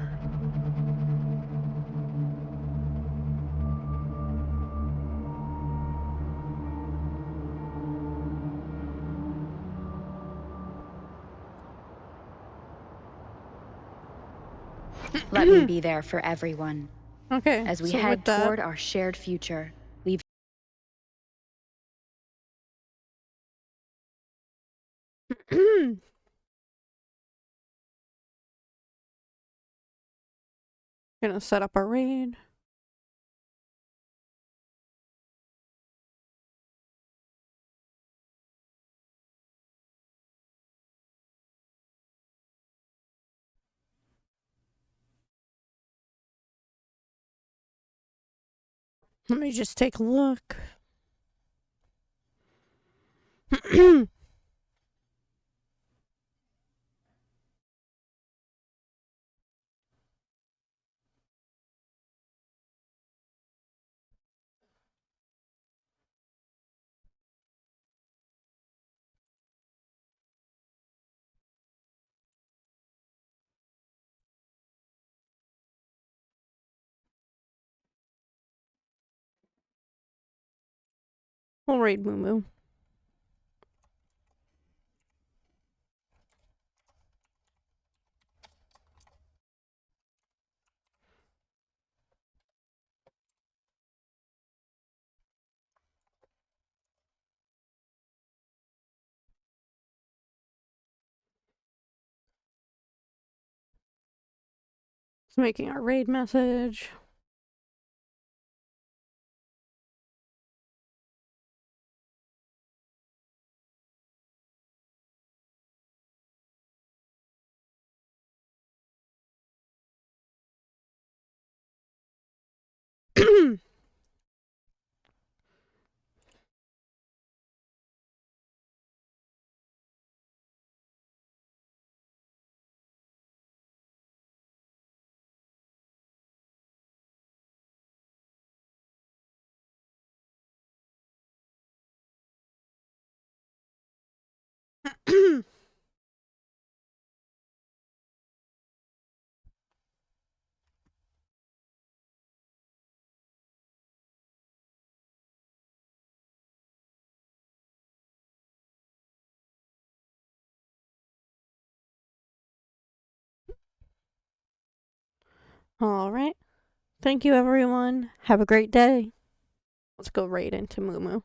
Let me be there for everyone.
Okay.
As we
so
head
with that,
toward our shared future, leave.
gonna set up a raid. Let me just take a look. We'll raid Moo Moo. It's making our raid message. All right. Thank you, everyone. Have a great day. Let's go right into Moo Moo.